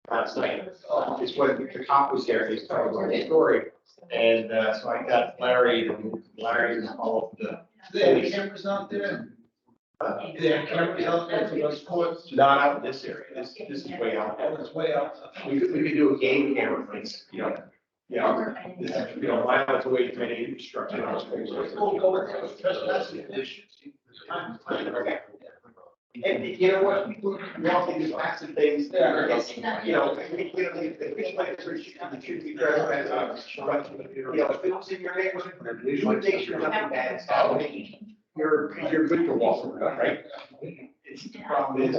last night. Is when the cop was there, he's telling the story. And so I got Larry and all of the. There cameras out there. There cameras out there for those courts. Not out in this area. This is way out. Oh, it's way out. We could do a game camera, things, you know. Yeah, this is, you know, miles away from any infrastructure. And you know what, people want these lots of things, you know, if it was in your neighborhood, you would make sure nothing bad's happening. You're good to walk around, right? The problem is,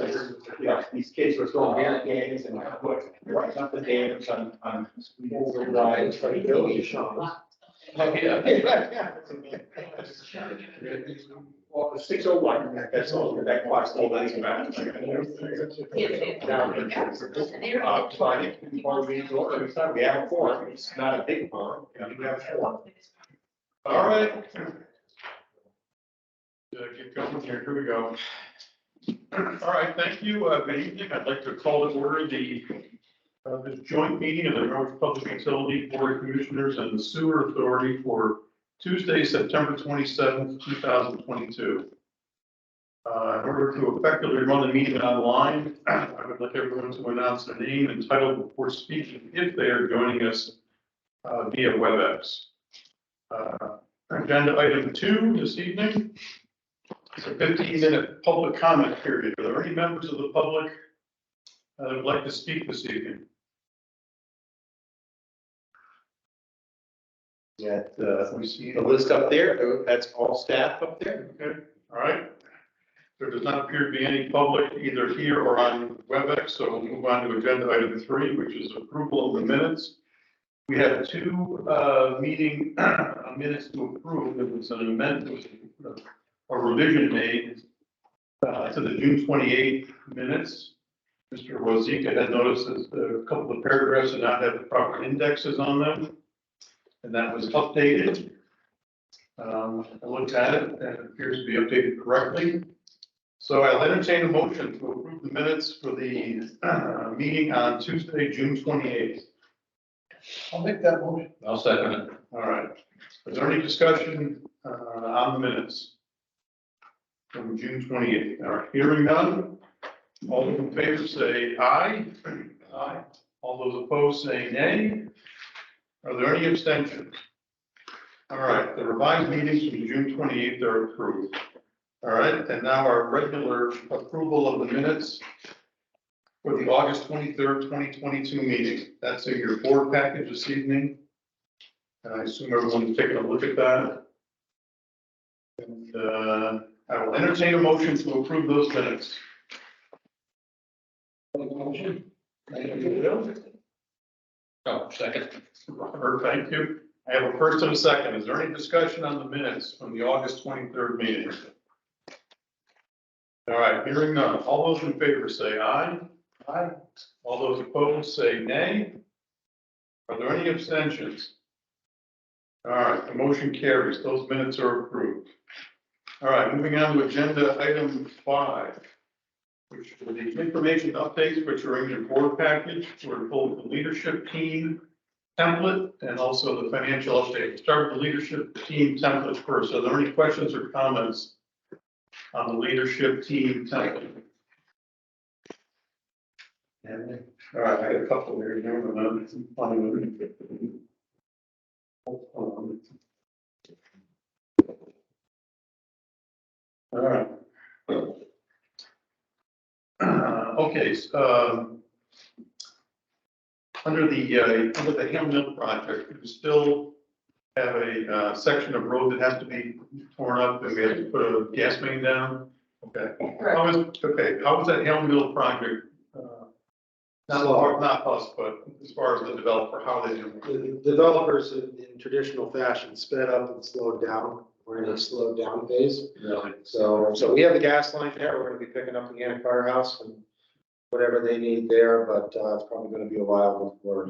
you know, these kids are throwing beer cans and right up the dams on override, trying to build these shops. Well, the 601, that's all, that clock's all that's about. We have a forum, it's not a big forum, we have a forum. All right. Get going here, here we go. All right, thank you. Good evening. I'd like to call to order the joint meeting of the Norwich Public Utility Board of Commissioners and the Sewer Authority for Tuesday, September 27th, 2022. In order to effectively run the meeting online, I would like everyone to announce their name and title before speaking if they are joining us via WebEx. Agenda item 2 this evening. It's a 15-minute public comment period. Are there any members of the public that would like to speak this evening? Yeah, we see the list up there, that's all staff up there. Okay, all right. There does not appear to be any public either here or on WebEx, so we'll move on to agenda item 3, which is approval of the minutes. We have 2 meeting minutes to approve. There was an amendment, a revision made to the June 28th minutes. Mr. Wozika had noticed that a couple of paragraphs did not have the proper indexes on them, and that was updated. I looked at it, and it appears to be updated correctly. So I'll entertain a motion to approve the minutes for the meeting on Tuesday, June 28th. I'll make that motion. I'll second it. All right. Is there any discussion on the minutes from June 28th? All right, hearing none. All those in favor say aye. Aye. All those opposed say nay. Are there any abstentions? All right, the revised meetings from June 28th are approved. All right, and now our regular approval of the minutes for the August 23rd, 2022 meeting. That's in your board package this evening. And I assume everyone's taking a look at that. And I will entertain a motion to approve those minutes. Motion. Oh, second. Robert, thank you. I have a first and a second. Is there any discussion on the minutes from the August 23rd meeting? All right, hearing none. All those in favor say aye. Aye. All those opposed say nay. Are there any abstentions? All right, the motion carries. Those minutes are approved. All right, moving on to agenda item 5, which are the information updates, which are in your board package for both the leadership team template and also the financial update. Start with the leadership team template first. Are there any questions or comments on the leadership team template? All right, I got a couple here. All right. Okay. Under the Hale Mill project, we still have a section of road that has to be torn up, and we have to put a gas main down. Okay. How is that Hale Mill project? Not us, but as far as the developer, how they do it. The developers in traditional fashion sped up and slowed down. We're in a slowed down phase. Really? So we have the gas line there. We're gonna be picking up the Anna Firehouse and whatever they need there, but it's probably gonna be a while before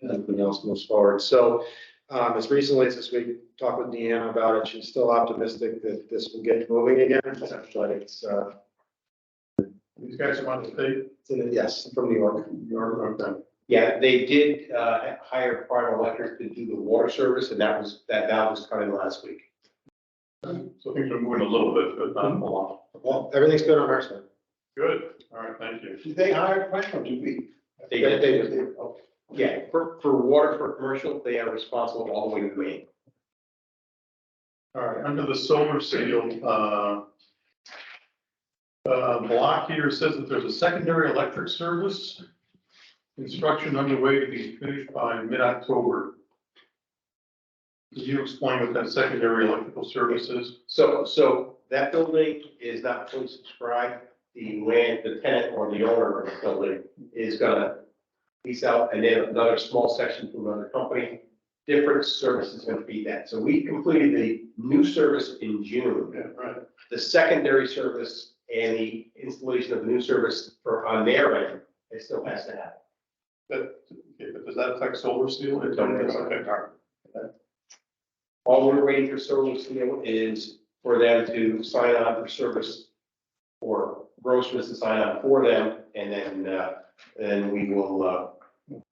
anything else moves forward. So as recently as this week, talked with Deanna about it. She's still optimistic that this will get moving again, but it's These guys are on the state. Yes, from New York. Okay. Yeah, they did, hire Prime Electric to do the water service, and that valve was cut in last week. So things are moving a little bit, but not a lot. Well, everything's good on our side. Good. All right, thank you. Did they hire Frank or did we? They did. Yeah, for water for commercial, they are responsible all the way to the main. All right, under the solar seal, block here says that there's a secondary electric service. Construction underway to be finished by mid-October. Can you explain what that secondary electrical service is? So that building is not fully subscribed. The tenant or the owner of the building is gonna lease out and then another small section to another company. Different services gonna feed that. So we completed the new service in June. Yeah, right. The secondary service and the installation of the new service on their end, it still has to happen. Okay, but does that affect solar seal? It don't. Okay, all right. All we're waiting for Solar Seal is for them to sign on for service, or Grossman's to sign on for them, and then we will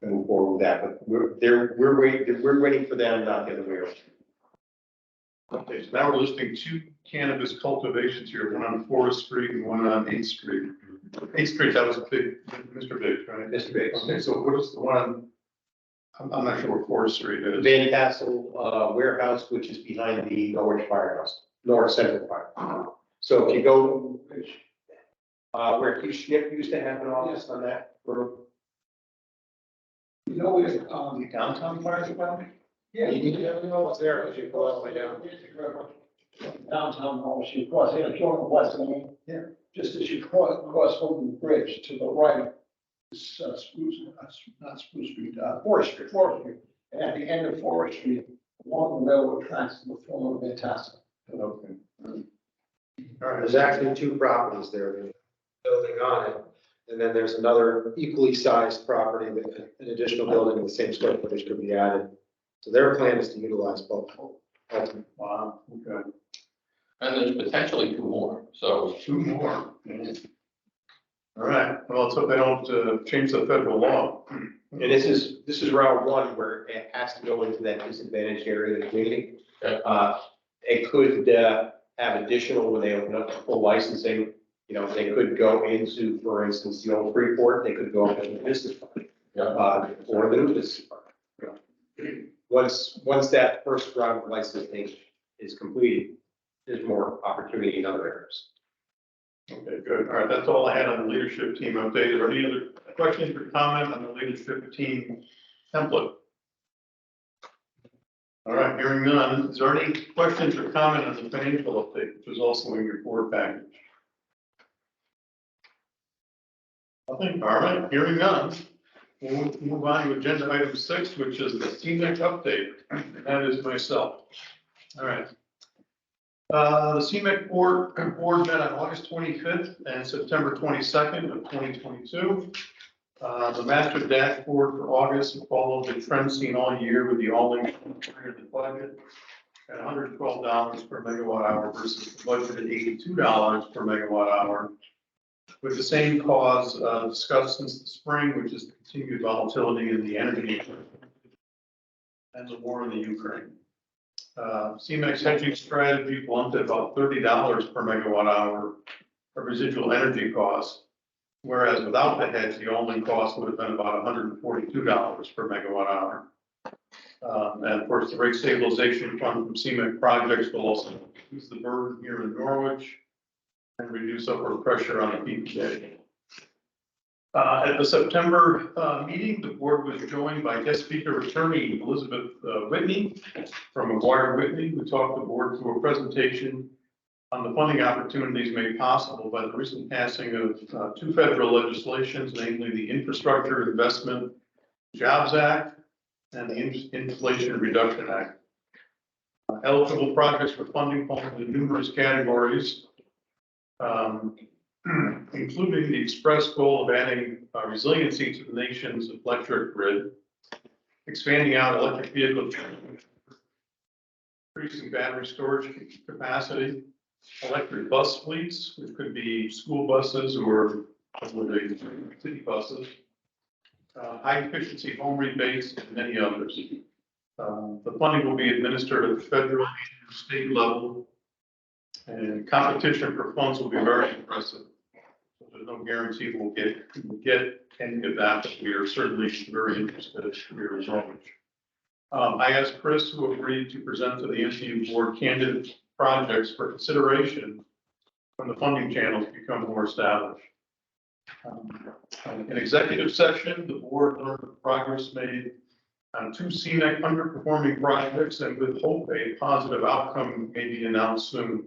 move forward with that. But we're waiting for them, not the other way around. Okay, so now we're listing two cannabis cultivations here, one on Forest Street and one on 8th Street. 8th Street, that was a big, Mr. Biggs, right? Mr. Biggs. Okay, so what is the one, I'm not sure what Forest Street is. Van Tassel warehouse, which is behind the Norwich Firehouse, North Central Fire. So if you go, where Hugh Schnipp used to have an office on that, or You know, where, the downtown fire department? Yeah. You never know what's there because you go all the way down. Downtown Norwich, you cross, yeah, if you're on the west end. Yeah. Just as you cross over the bridge to the right, it's Spruce, not Spruce Street, Forest Street, And at the end of Forest Street, along the railroad tracks, the former Van Tassel. Okay. All right, There's actually two properties there, there's a building on it, and then there's another equally sized property with an additional building in the same square footage could be added. So their plan is to utilize both. wow, okay. And there's potentially two more, so. Two more. All right, well, let's hope they don't change the federal law. and this is round one where it has to go into that disadvantaged area of the community. Okay. It could have additional, when they open up full licensing, you know, they could go into, for instance, the old Freeport, they could go into the business park. Yeah. Or the new business park. Once that first round of licensing is completed, there's more opportunity in other areas. Okay, good. All right, that's all I had on the leadership team update. Are there any other questions or comment on the leadership team template? All right, hearing none. Is there any questions or comment on the financial update, which is also in your board package? Nothing. All right, hearing none. We'll move on to agenda item 6, which is the CMEC update. That is myself. All right. The CMEC board met on August 25th and September 22nd of 2022. The master dashboard for August followed the trend seen all year with the all-in budget at $112 per megawatt hour versus the budget at $82 per megawatt hour, with the same cause discussed since the spring, which is the continued volatility in the energy and the war in the Ukraine. CMEX hedging strategy blunted about $30 per megawatt hour of residual energy costs, whereas without the hedge, the all-in cost would have been about $142 per megawatt hour. And of course, the rate stabilization fund from CMEC projects will also reduce the burden here in Norwich and reduce upward pressure on the PPA. At the September meeting, the board was joined by guest speaker attorney Elizabeth Whitney from McGuire Whitney, who talked the board through a presentation on the funding opportunities made possible by the recent passing of two federal legislations, namely the Infrastructure Investment Jobs Act and the Inflation Reduction Act. Eligible projects for funding fall into numerous categories, including the express goal of adding resiliency to the nation's electric grid, expanding out electric vehicle charging, increasing battery storage capacity, electric bus fleets, which could be school buses or with the city buses, high efficiency home rebates, and many others. The funding will be administered at the federal and state level, and competition for funds will be very impressive. So there's no guarantee we'll get any of that, but we are certainly very interested here as Norwich. I asked Chris, who agreed to present to the NCU board candidate projects for consideration when the funding channels become more established. In executive session, the board learned the progress made on 2 CNEC underperforming projects, and with hope a positive outcome may be announced soon.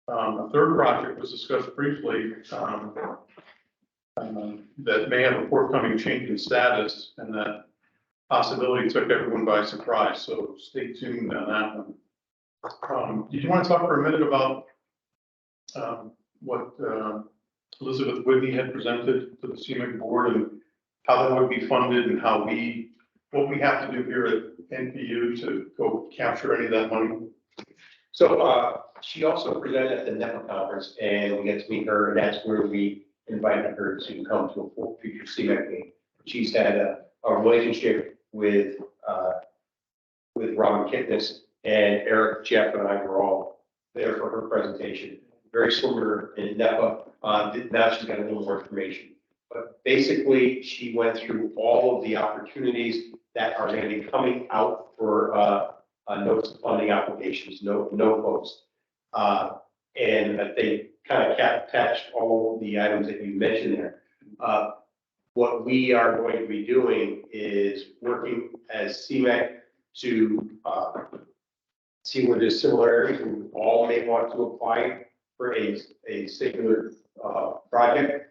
A third project was discussed briefly that may have a forthcoming change in status, and that possibility took everyone by surprise. So stay tuned on that one. Did you want to talk for a minute about what Elizabeth Whitney had presented to the CMIC board and how that would be funded and what we have to do here at NPU to go capture any of that money? So, she also presented at the NEPA conference, and we get to meet her, and that's where we invited her to come to a future CMEC meeting. She's had a relationship with Robin Kipnis, and Eric, Jeff, and I were all there for her presentation. Very similar in NEPA, now she's got a little more information. But basically, she went through all of the opportunities that are going to be coming out for notice of funding applications, no post. And they kind of attached all the items that you mentioned there. What we are going to be doing is working as CMEC to see where there's similarities. We all may want to apply for a singular project.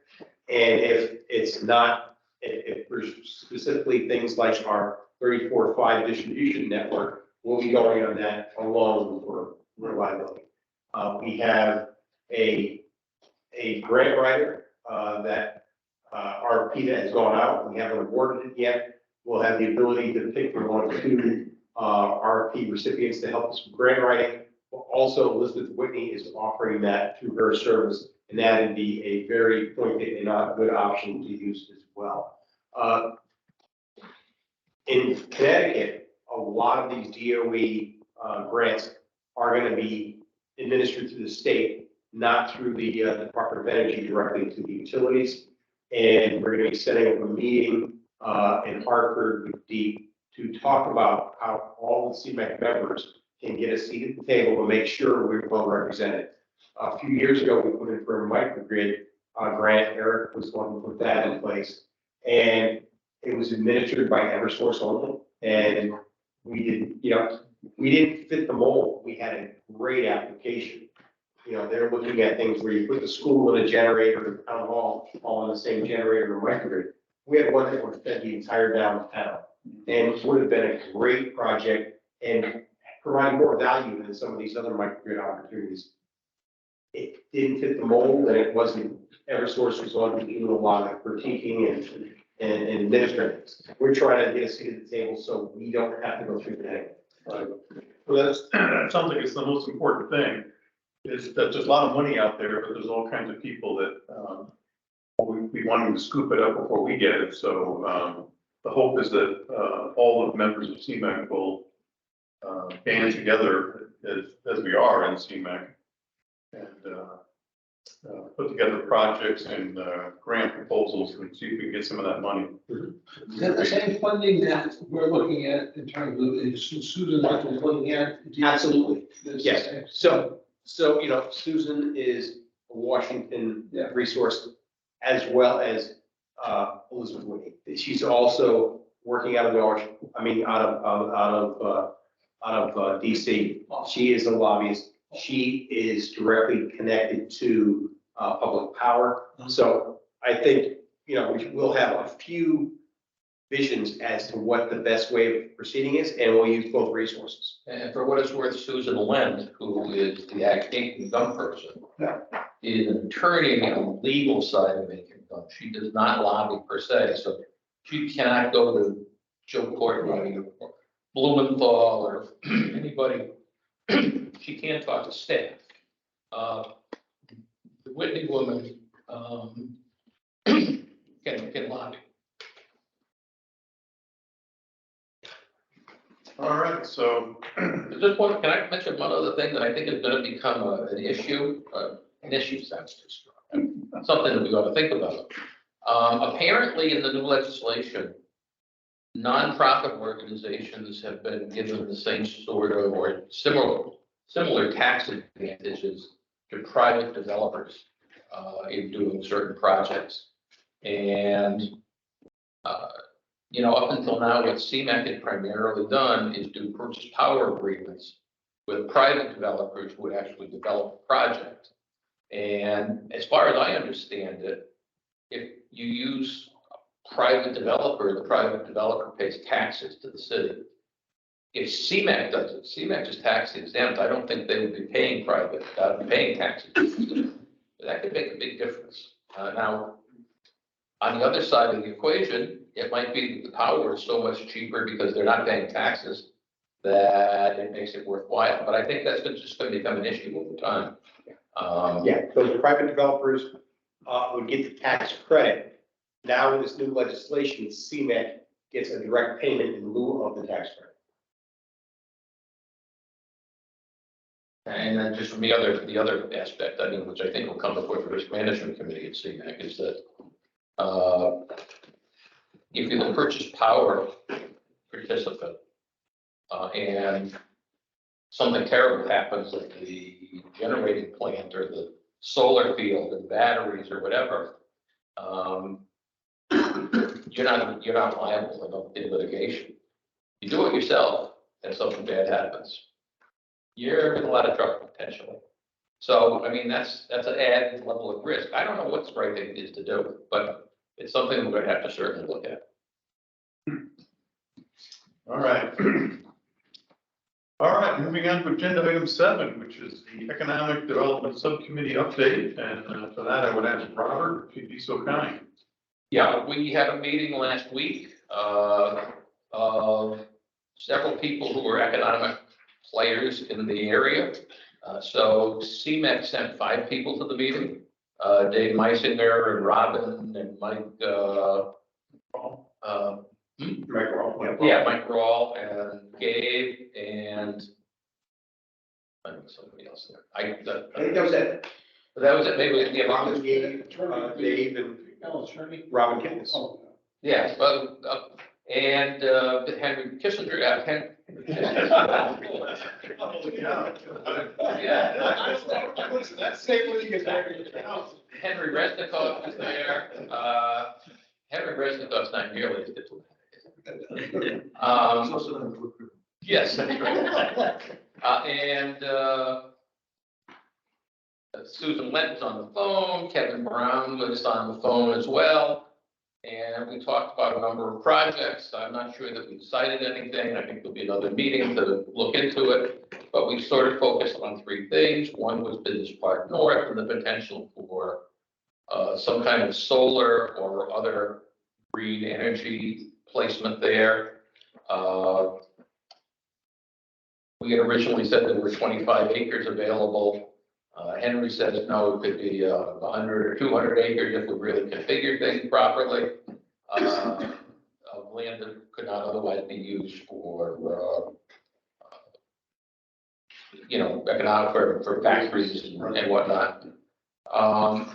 And if it's not, if there's specifically things like our 34/5 distribution network, we'll be going on that alone for reliability. We have a grant writer that RFP that has gone out. We haven't awarded it yet. We'll have the ability to pick from 1 or 2 RFP recipients to help us with grant writing. Also, Elizabeth Whitney is offering that through her service, and that would be a very pointed and a good option to use as well. In Connecticut, a lot of these DOE grants are going to be administered through the state, not through the Department of Energy, directly to the utilities. And we're going to be setting up a meeting in Hartford with Deep to talk about how all the CMEC members can get a seat at the table to make sure we're well represented. A few years ago, we put in for a microgrid grant. Eric was one who put that in place, and it was administered by Eversource only. And we didn't fit the mold. We had a great application. They're looking at things where you put the school in a generator and town hall all on the same generator or microgrid. We had one that would fed the entire downtown, and it would have been a great project and provide more value than some of these other microgrid opportunities. It didn't fit the mold, and it wasn't, Eversource was on doing a lot of critiquing and administrating. We're trying to get a seat at the table so we don't have to go through that. Well, that sounds like it's the most important thing, is that there's a lot of money out there, but there's all kinds of people that we want to scoop it up before we get it. So the hope is that all the members of CMEC will band together as we are in CMEC and put together projects and grant proposals and see if we can get some of that money. Is that the same funding that we're looking at in terms of, is Susan like is looking at? Absolutely. This- Yes. So Susan is a Washington resource, as well as Elizabeth Whitney. She's also working out of Norwich. Out of DC. She is a lobbyist. She is directly connected to public power. So I think we'll have a few visions as to what the best way of proceeding is, and we'll use both resources. And for what it's worth, Susan Lind, who is the acting gun person, is an attorney on the legal side of making guns. She does not lobby per se, so she cannot go to Joe Courtney or Blumenthal or anybody. She can't talk to staff. The Whitney woman can lobby. All right, so Just one, can I mention one other thing that I think is gonna become an issue? An issue sounds too strong. Something that we ought to think about. Apparently in the new legislation, nonprofit organizations have been given the same sort of or similar tax advantages to private developers in doing certain projects. And up until now, what CMAC had primarily done is do purchase power agreements with private developers who would actually develop a project. And as far as I understand it, if you use a private developer, the private developer pays taxes to the city. If CMAC does it, CMAC is tax exempt. I don't think they would be paying paying taxes. That could make a big difference. Now, on the other side of the equation, it might be that the power is so much cheaper because they're not paying taxes that it makes it worthwhile. But I think that's just going to become an issue over time. Yeah, those private developers would get the tax credit. Now with this new legislation, CMAC gets a direct payment in lieu of the tax credit. And then just from the other aspect, I mean, which I think will come before the risk management committee at CMAC, is that if you're the purchase power participant and something terrible happens at the generating plant or the solar field and batteries or whatever, you're not liable in litigation. You do it yourself and something bad happens, you're in a lot of trouble potentially. So, I mean, that's an added level of risk. I don't know what's the right thing is to do, but it's something we're going to have to certainly look at. all right. All right, moving on to agenda item 7, which is the Economic Development Subcommittee update. And for that, I would ask Robert if he'd be so kind. Yeah, we had a meeting last week of several people who were economic players in the area. So CMEC sent 5 people to the meeting. Dave Meisinger and Robin and Mike, Mike Rawl and Gabe and I think somebody else there. I think that was it. That was it. Maybe Robin, Gabe, Dave, and Robin Kenneth. yeah. Well, and Henry Kissinger. Henry Resnikoff is there. Henry Resnikoff's not nearly as good. Yes. And Susan Lenton's on the phone. Kevin Brown was on the phone as well. And we talked about a number of projects. I'm not sure that we decided anything. I think there'll be another meeting to look into it. But we sort of focused on 3 things. One was Business Park North and the potential for some kind of solar or other green energy placement there. We had originally said there were 25 acres available. Henry says, no, it could be 100 or 200 acres if we really configure things properly. Of land that could not otherwise be used for, economic for factories and whatnot.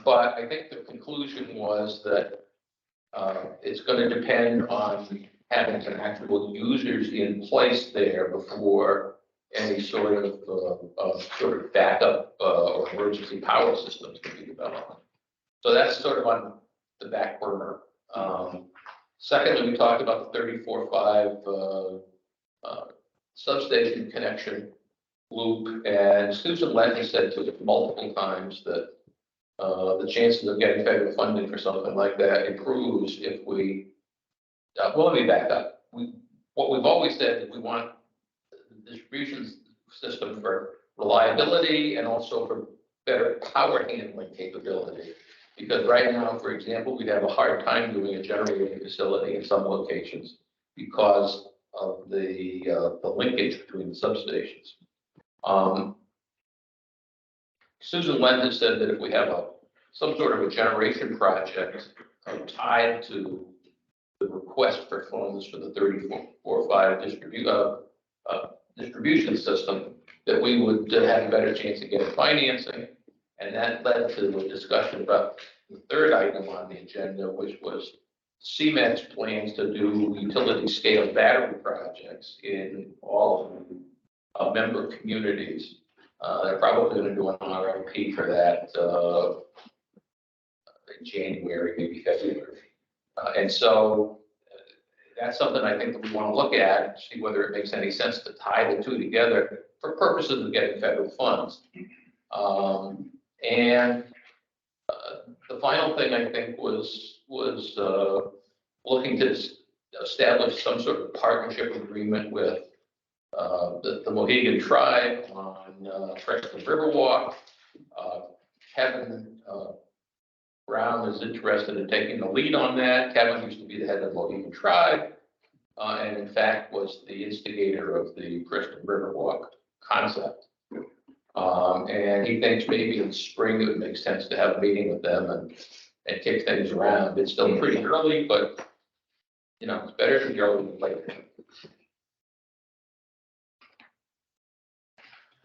But I think the conclusion was that it's going to depend on having some actual users in place there before any sort of backup or emergency power systems can be developed. So that's sort of on the back burner. Secondly, we talked about the 34.5 substation connection loop, and Susan Lenton said to us multiple times that the chances of getting federal funding for something like that improves if we, let me back up. What we've always said is we want the distribution system for reliability and also for better power handling capability. Because right now, for example, we'd have a hard time doing a generating facility in some locations because of the linkage between the substations. Susan Lenton said that if we have some sort of a generation project are tied to the request for funds for the 34.45 distribution system, that we would have a better chance of getting financing. And that led to the discussion about the third item on the agenda, which was CMED's plans to do utility scale battery projects in all of the member communities. They're probably going to do an RFP for that in January, maybe February. And so that's something I think that we want to look at and see whether it makes any sense to tie the two together for purposes of getting federal funds. And the final thing I think was looking to establish some sort of partnership agreement with the Mohegan tribe on Preston Riverwalk. Kevin Brown is interested in taking the lead on that. Kevin used to be the head of the Mohegan tribe, and in fact was the instigator of the Preston Riverwalk concept. And he thinks maybe in spring it would make sense to have a meeting with them and kick things around. It's still pretty early, but you know, it's better to go than later.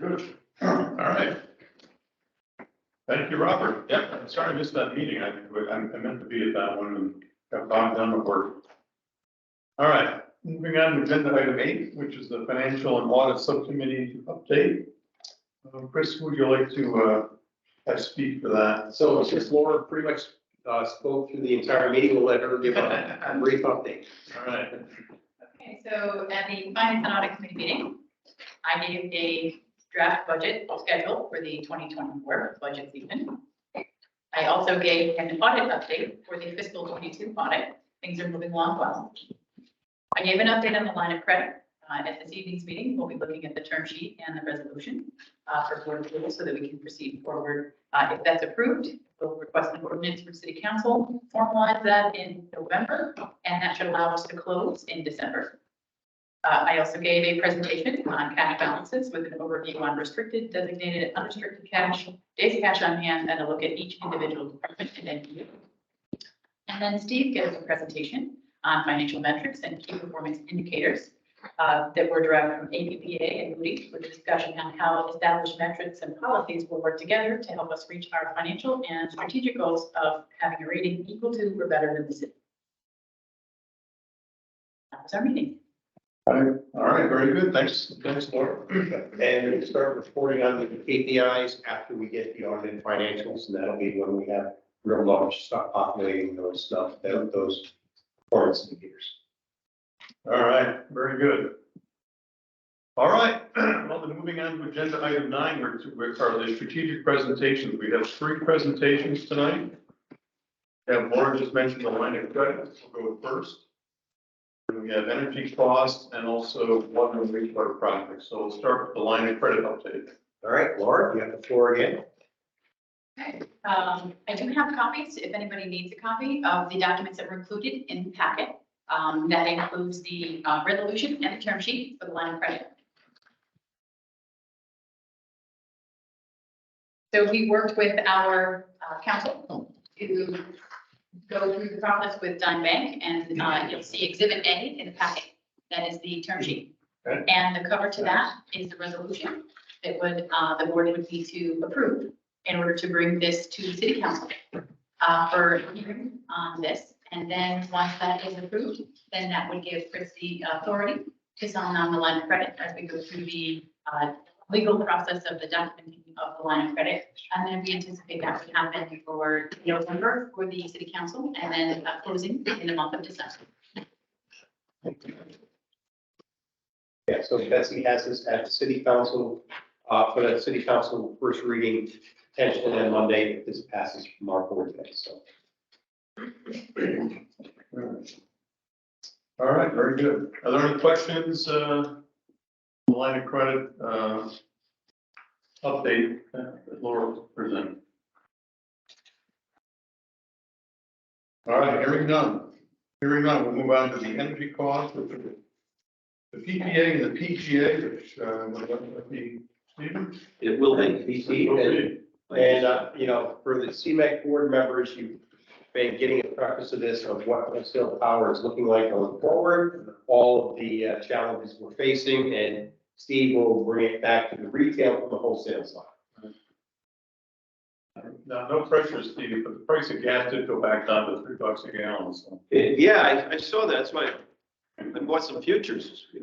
Good. All right. Thank you, Robert. Yeah, I'm sorry I missed that meeting. I meant to be at that one and got bogged down with work. All right, moving on to agenda item 8, which is the financial and audit subcommittee update. Chris, would you like to speak for that? So since Laura pretty much spoke through the entire meeting, we'll let her give a brief update. All right. Okay, so at the Finance and Audit Committee meeting, I gave a draft budget schedule for the 2024 budget season. I also gave an audit update for the fiscal 22 audit. Things are moving along well. I gave an update on the line of credit. At this evening's meeting, we'll be looking at the term sheet and the resolution for board approval so that we can proceed forward. If that's approved, we'll request an ordinance from City Council, formalize that in November, and that should allow us to close in December. I also gave a presentation on cash balances with an overview on restricted, designated, and unrestricted cash, days cash on hand, and a look at each individual department and NPU. And then Steve gives a presentation on financial metrics and key performance indicators that were derived from APPA and Moody, with a discussion on how established metrics and policies will work together to help us reach our financial and strategic goals of having a rating equal to or better than the city. That was our meeting. All right, very good. Thanks, Laura. And we start reporting on the KPIs after we get the audited financials, and that'll be when we have real large stuff populating those those performance indicators. All right, very good. All right, well, then moving on to agenda item 9, which are the strategic presentations. We have 3 presentations tonight. Laura just mentioned the line of credit. We'll go first. We have energy costs and also water and wastewater projects. So we'll start with the line of credit update. All right, Laura, you have the floor again. Okay, I do have copies, if anybody needs a copy of the documents that were included in the packet. That includes the resolution and the term sheet for the line of credit. So we worked with our council to go through the process with Dime Bank, and you'll see Exhibit A in the packet. That is the term sheet. Okay. And the cover to that is the resolution that would the board would need to approve in order to bring this to City Council for hearing on this. And then once that is approved, then that would give Chris the authority to sign on the line of credit as we go through the legal process of the documenting of the line of credit. And then we anticipate that would happen for November for the City Council, and then closing in the month of December. Yeah, so Betsy has this at the City Council, for the City Council first reading, potentially on Monday if this passes from our board today, so. All right, very good. Are there any questions? The line of credit update that Laura presented. All right, hearing none. Hearing none, we'll move on to the energy cost, which are the PPA and the PGA, which would be Stephen. It will be, PC, and you know, for the CMEC board members, you maybe getting a preface of this of what wholesale power is looking like going forward, all of the challenges we're facing, and Steve will bring it back to the retail from the wholesale side. Now, no pressure, Steve, but the price of gas did go back down to $3 a gallon, so. Yeah, I saw that. That's why I bought some futures this week.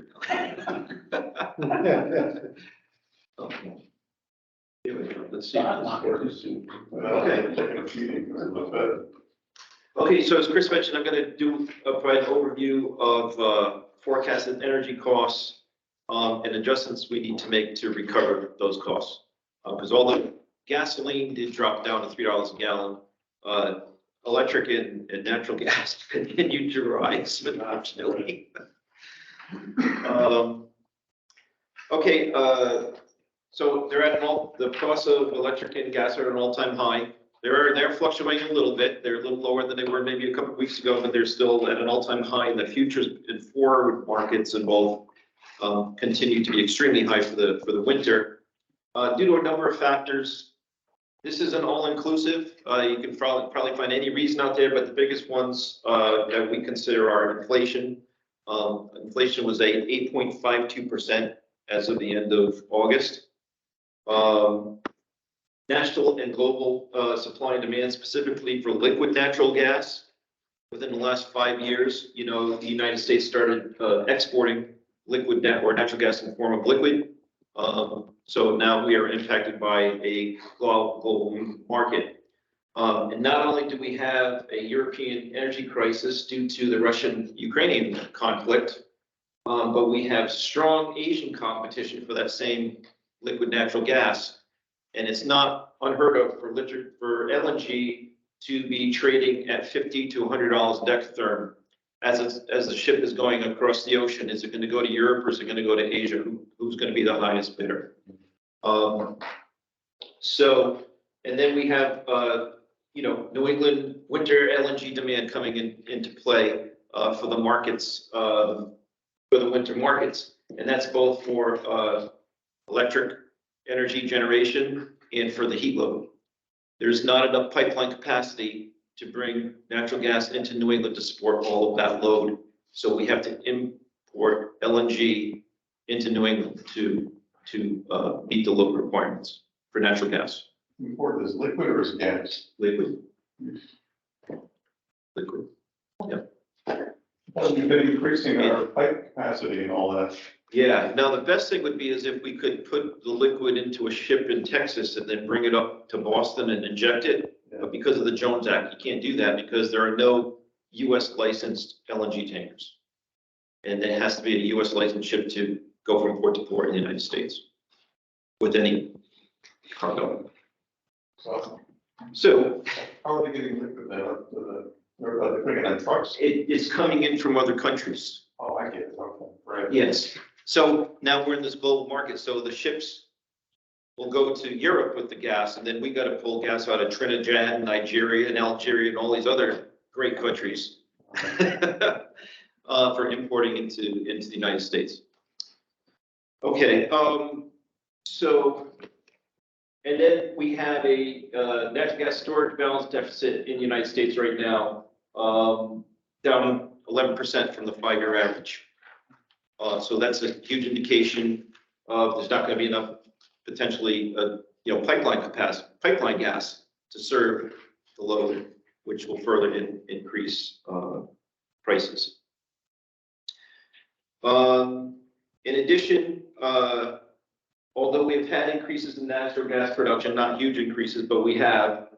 Here we go. Let's see. Okay, so as Chris mentioned, I'm gonna provide an overview of forecasted energy costs and adjustments we need to make to recover those costs. Because although gasoline did drop down to $3 a gallon, electric and natural gas continued to rise, unfortunately. Okay, so they're at the cost of electric and gas are at an all-time high. They're fluctuating a little bit. They're a little lower than they were maybe a couple of weeks ago, but they're still at an all-time high. And the futures and forward markets in both continue to be extremely high for the winter due to a number of factors. This is an all-inclusive. You can probably find any reason out there, but the biggest ones that we consider are inflation. Inflation was at 8.52% as of the end of August. National and global supply and demand, specifically for liquid natural gas. Within the last 5 years, the United States started exporting liquid natural gas in the form of liquid. So now we are impacted by a global market. And not only do we have a European energy crisis due to the Russian-Ukrainian conflict, but we have strong Asian competition for that same liquid natural gas. And it's not unheard of for LNG to be trading at $50 to $100 a decatherm as the ship is going across the ocean. Is it going to go to Europe or is it going to go to Asia? Who's going to be the highest bidder? And then we have, New England winter LNG demand coming into play for the markets, for the winter markets. And that's both for electric energy generation and for the heat load. There's not enough pipeline capacity to bring natural gas into New England to support all of that load. So we have to import LNG into New England to meet the load requirements for natural gas. Import is liquid or is gas? Liquid. Liquid. Well, we've been increasing our pipe capacity and all that. Yeah, now the best thing would be is if we could put the liquid into a ship in Texas and then bring it up to Boston and inject it. But because of the Jones Act, you can't do that because there are no US licensed LNG tankers. And it has to be a US licensed ship to go from port to port in the United States with any cargo. So How are they getting liquid then? Are they putting it on trucks? it's coming in from other countries. Oh, I get it. Okay, right. Yes. So now we're in this global market. So the ships will go to Europe with the gas, and then we got to pull gas out of Trinidad, Nigeria, and Algeria, and all these other great countries for importing into the United States. Okay. And then we have a natural gas storage balance deficit in the United States right now, down 11% from the 5-year average. So that's a huge indication of there's not going to be enough potentially, pipeline gas to serve the load, which will further increase prices. In addition, although we've had increases in natural gas production, not huge increases, but we have,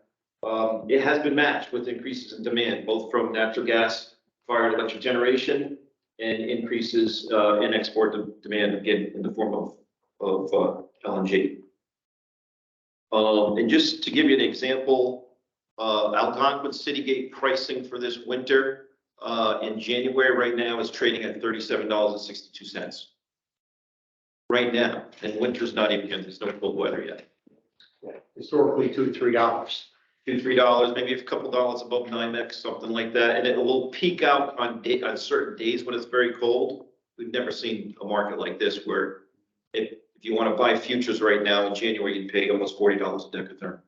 it has been matched with increases in demand, both from natural gas fired electric generation and increases in export demand, again, in the form of LNG. And just to give you an example, Algonquin Citygate pricing for this winter in January right now is trading at $37.62. Right now, and winter's not even here, there's no cold weather yet. Yeah, historically, $2 to $3. $2 to $3, maybe a couple dollars above NYMEX, something like that, and it will peak out on certain days when it's very cold. We've never seen a market like this where if you want to buy futures right now in January, you'd pay almost $40 a decatherm.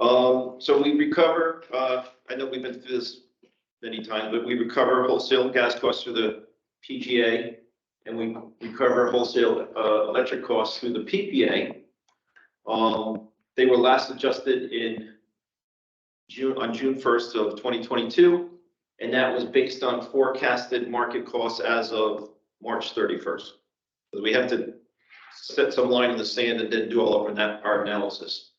So we recover, I know we've been through this many times, but we recover wholesale gas costs through the PGA, and we recover wholesale electric costs through the PPA. They were last adjusted in on June 1st of 2022, and that was based on forecasted market costs as of March 31st. So we have to set some line in the sand and then do all of our analysis.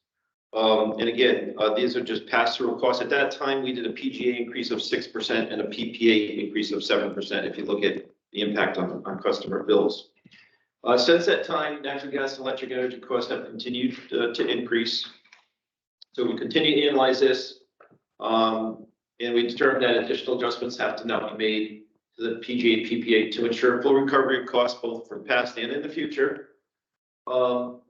And again, these are just pass-through costs. At that time, we did a PGA increase of 6% and a PPA increase of 7%, if you look at the impact on customer bills. Since that time, natural gas and electric energy costs have continued to increase. So we continue to analyze this, and we determined that additional adjustments have to now be made to the PGA and PPA to ensure full recovery of costs both for the past and in the future.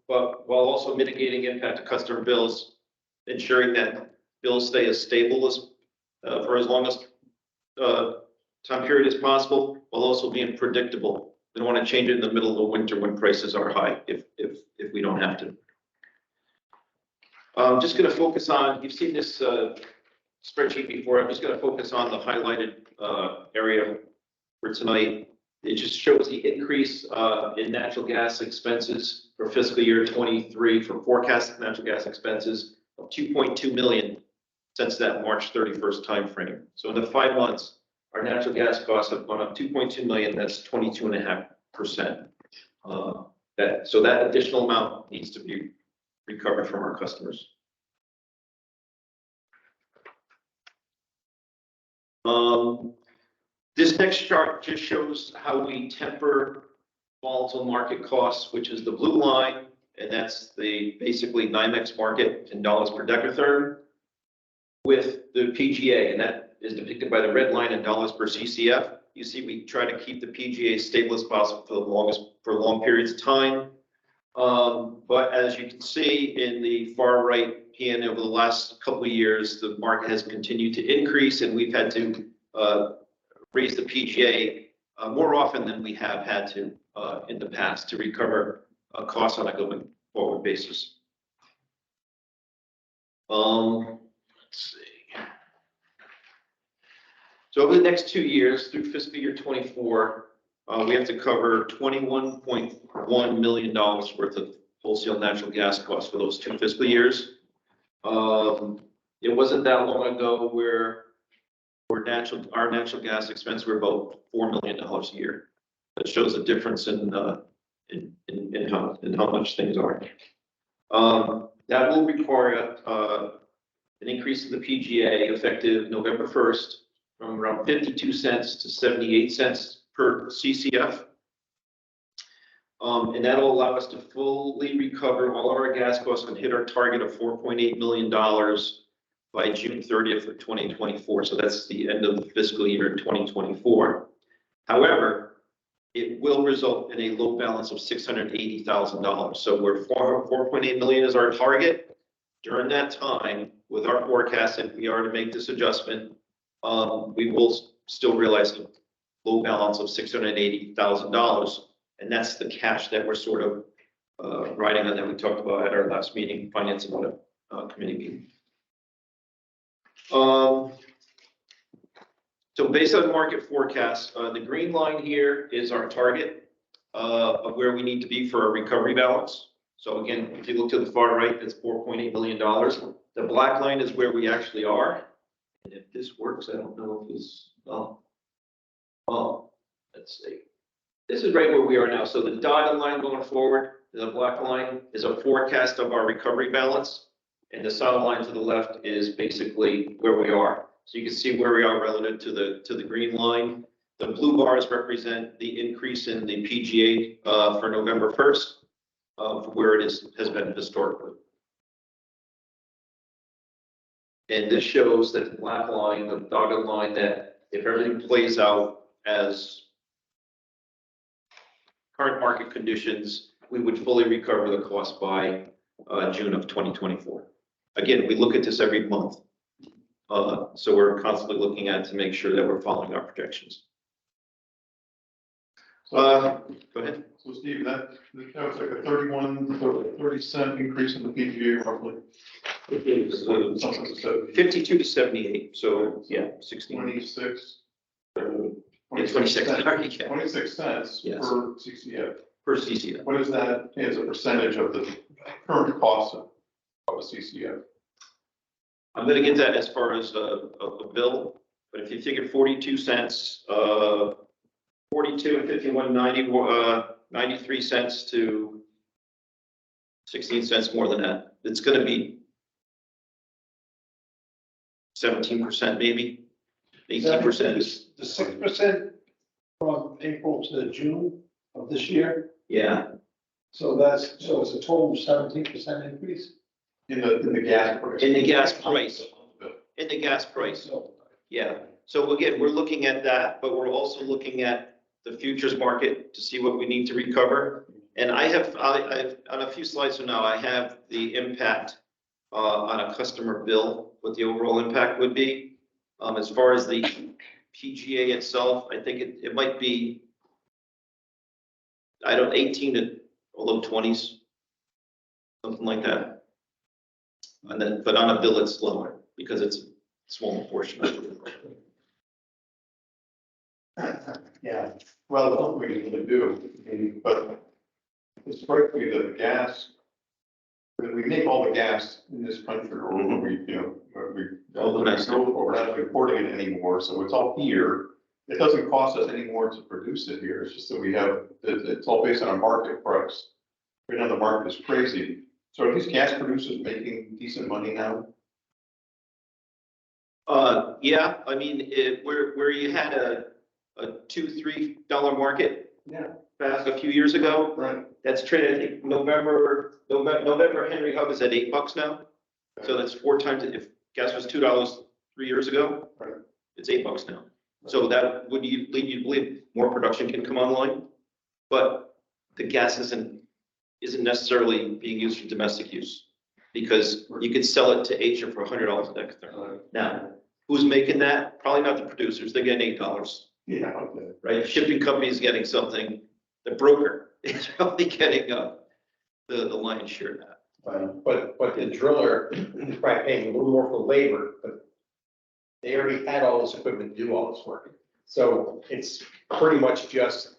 But while also mitigating impact to customer bills, ensuring that bills stay as stable as for as long as time period as possible, while also being predictable. We don't want to change it in the middle of the winter when prices are high, if we don't have to. I'm just going to focus on, you've seen this spreadsheet before. I'm just going to focus on the highlighted area for tonight. It just shows the increase in natural gas expenses for fiscal year 23 for forecasted natural gas expenses of 2.2 million since that March 31st timeframe. So in the 5 months, our natural gas costs have gone up 2.2 million. That's 22.5%. So that additional amount needs to be recovered from our customers. This next chart just shows how we temper volatile market costs, which is the blue line, and that's the basically NYMEX market in dollars per decatherm, with the PGA, and that is depicted by the red line in dollars per CCF. You see, we try to keep the PGA as stable as possible for long periods of time. But as you can see in the far right hand, over the last couple of years, the market has continued to increase, and we've had to raise the PGA more often than we have had to in the past to recover costs on a going forward basis. Let's see. So over the next 2 years, through fiscal year 24, we have to cover $21.1 million worth of wholesale natural gas costs for those 2 fiscal years. It wasn't that long ago where our natural gas expense were about $4 million a year. That shows a difference in how much things are. That will require an increase in the PGA effective November 1st from around 52 cents to 78 cents per CCF. And that'll allow us to fully recover all of our gas costs and hit our target of $4.8 million by June 30th of 2024. So that's the end of the fiscal year 2024. However, it will result in a low balance of $680,000. So we're 4.8 million is our target. During that time, with our forecast, if we are to make this adjustment, we will still realize a low balance of $680,000. And that's the cash that we're sort of riding on that we talked about at our last meeting, Finance and Audit Committee meeting. So based on market forecasts, the green line here is our target of where we need to be for a recovery balance. So again, if you look to the far right, that's $4.8 million. The black line is where we actually are. And if this works, I don't know if this, let's see. This is right where we are now. So the dotted line going forward, the black line is a forecast of our recovery balance. And the solid line to the left is basically where we are. So you can see where we are relative to the green line. The blue bars represent the increase in the PGA for November 1st, for where it has been historically. And this shows that the black line, the dotted line, that if everything plays out as current market conditions, we would fully recover the cost by June of 2024. Again, we look at this every month. So we're constantly looking at to make sure that we're following our projections. Go ahead. So Steve, that was like a 30 cent increase in the PGA roughly. Something to say. 52 to 78, so yeah, 16. 26. Yeah, 26, sorry, yeah. 26 cents Yes. per CCF. Per CCF. What is that as a percentage of the current cost of a CCF? I'm gonna get that as far as a bill, but if you figure 42 cents, 42 and 51, 93 cents to 16 cents more than that, it's gonna be 17% maybe, 18%. The 6% from April to June of this year, Yeah, so it's a total of 17% increase? In the gas price? in the gas price, in the gas price. So, Yeah, so again, we're looking at that, but we're also looking at the futures market to see what we need to recover. And I've, on a few slides from now, I have the impact on a customer bill, what the overall impact would be. As far as the PGA itself, I think it might be, 18 to low 20s, something like that. And then, but on a bill, it's lower because it's a small portion of it. Yeah, well, that's what we usually do, but it strikes me that the gas, that we make all the gas in this country, or All the next- we're not importing it anymore, so it's all here. It doesn't cost us any more to produce it here, it's just that we have, it's all based on a market price. Right now, the market is crazy. So are these gas producers making decent money now? Yeah, I mean, where you had a $2-3 market Yeah. back a few years ago, Right. that's traded, I think, November Henry Hub is at $8 now. So that's 4 times, if gas was $2 3 years ago, Right. it's $8 now. So that would lead you to believe more production can come online, but the gas isn't necessarily being used for domestic use, because you could sell it to Asia for $100 a decatherm. Now, who's making that? Probably not the producers, they're getting $8, Yeah, okay. right? Shipping company is getting something, the broker is probably getting the lion's share of that. But the driller is probably paying a little more for labor, but they already had all this equipment to do all this work. So it's pretty much just,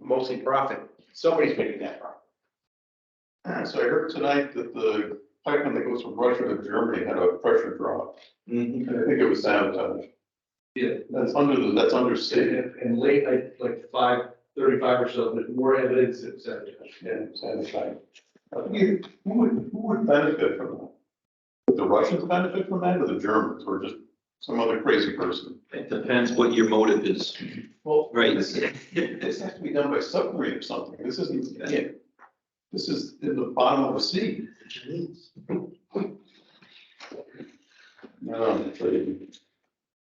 mostly profit. Somebody's making that profit. So I heard tonight that the pipeline that goes from Russia to Germany had a pressure drop. And I think it was sabotage. Yeah. That's under city. And late, like 5:35 or so, there's more evidence that sabotage. Yeah, sabotage. Who would benefit from that? Would the Russians benefit from that, or the Germans, or just some other crazy person? It depends what your motive is, Well, right? this has to be done by submarine or something. This isn't, this is in the bottom of the sea. No.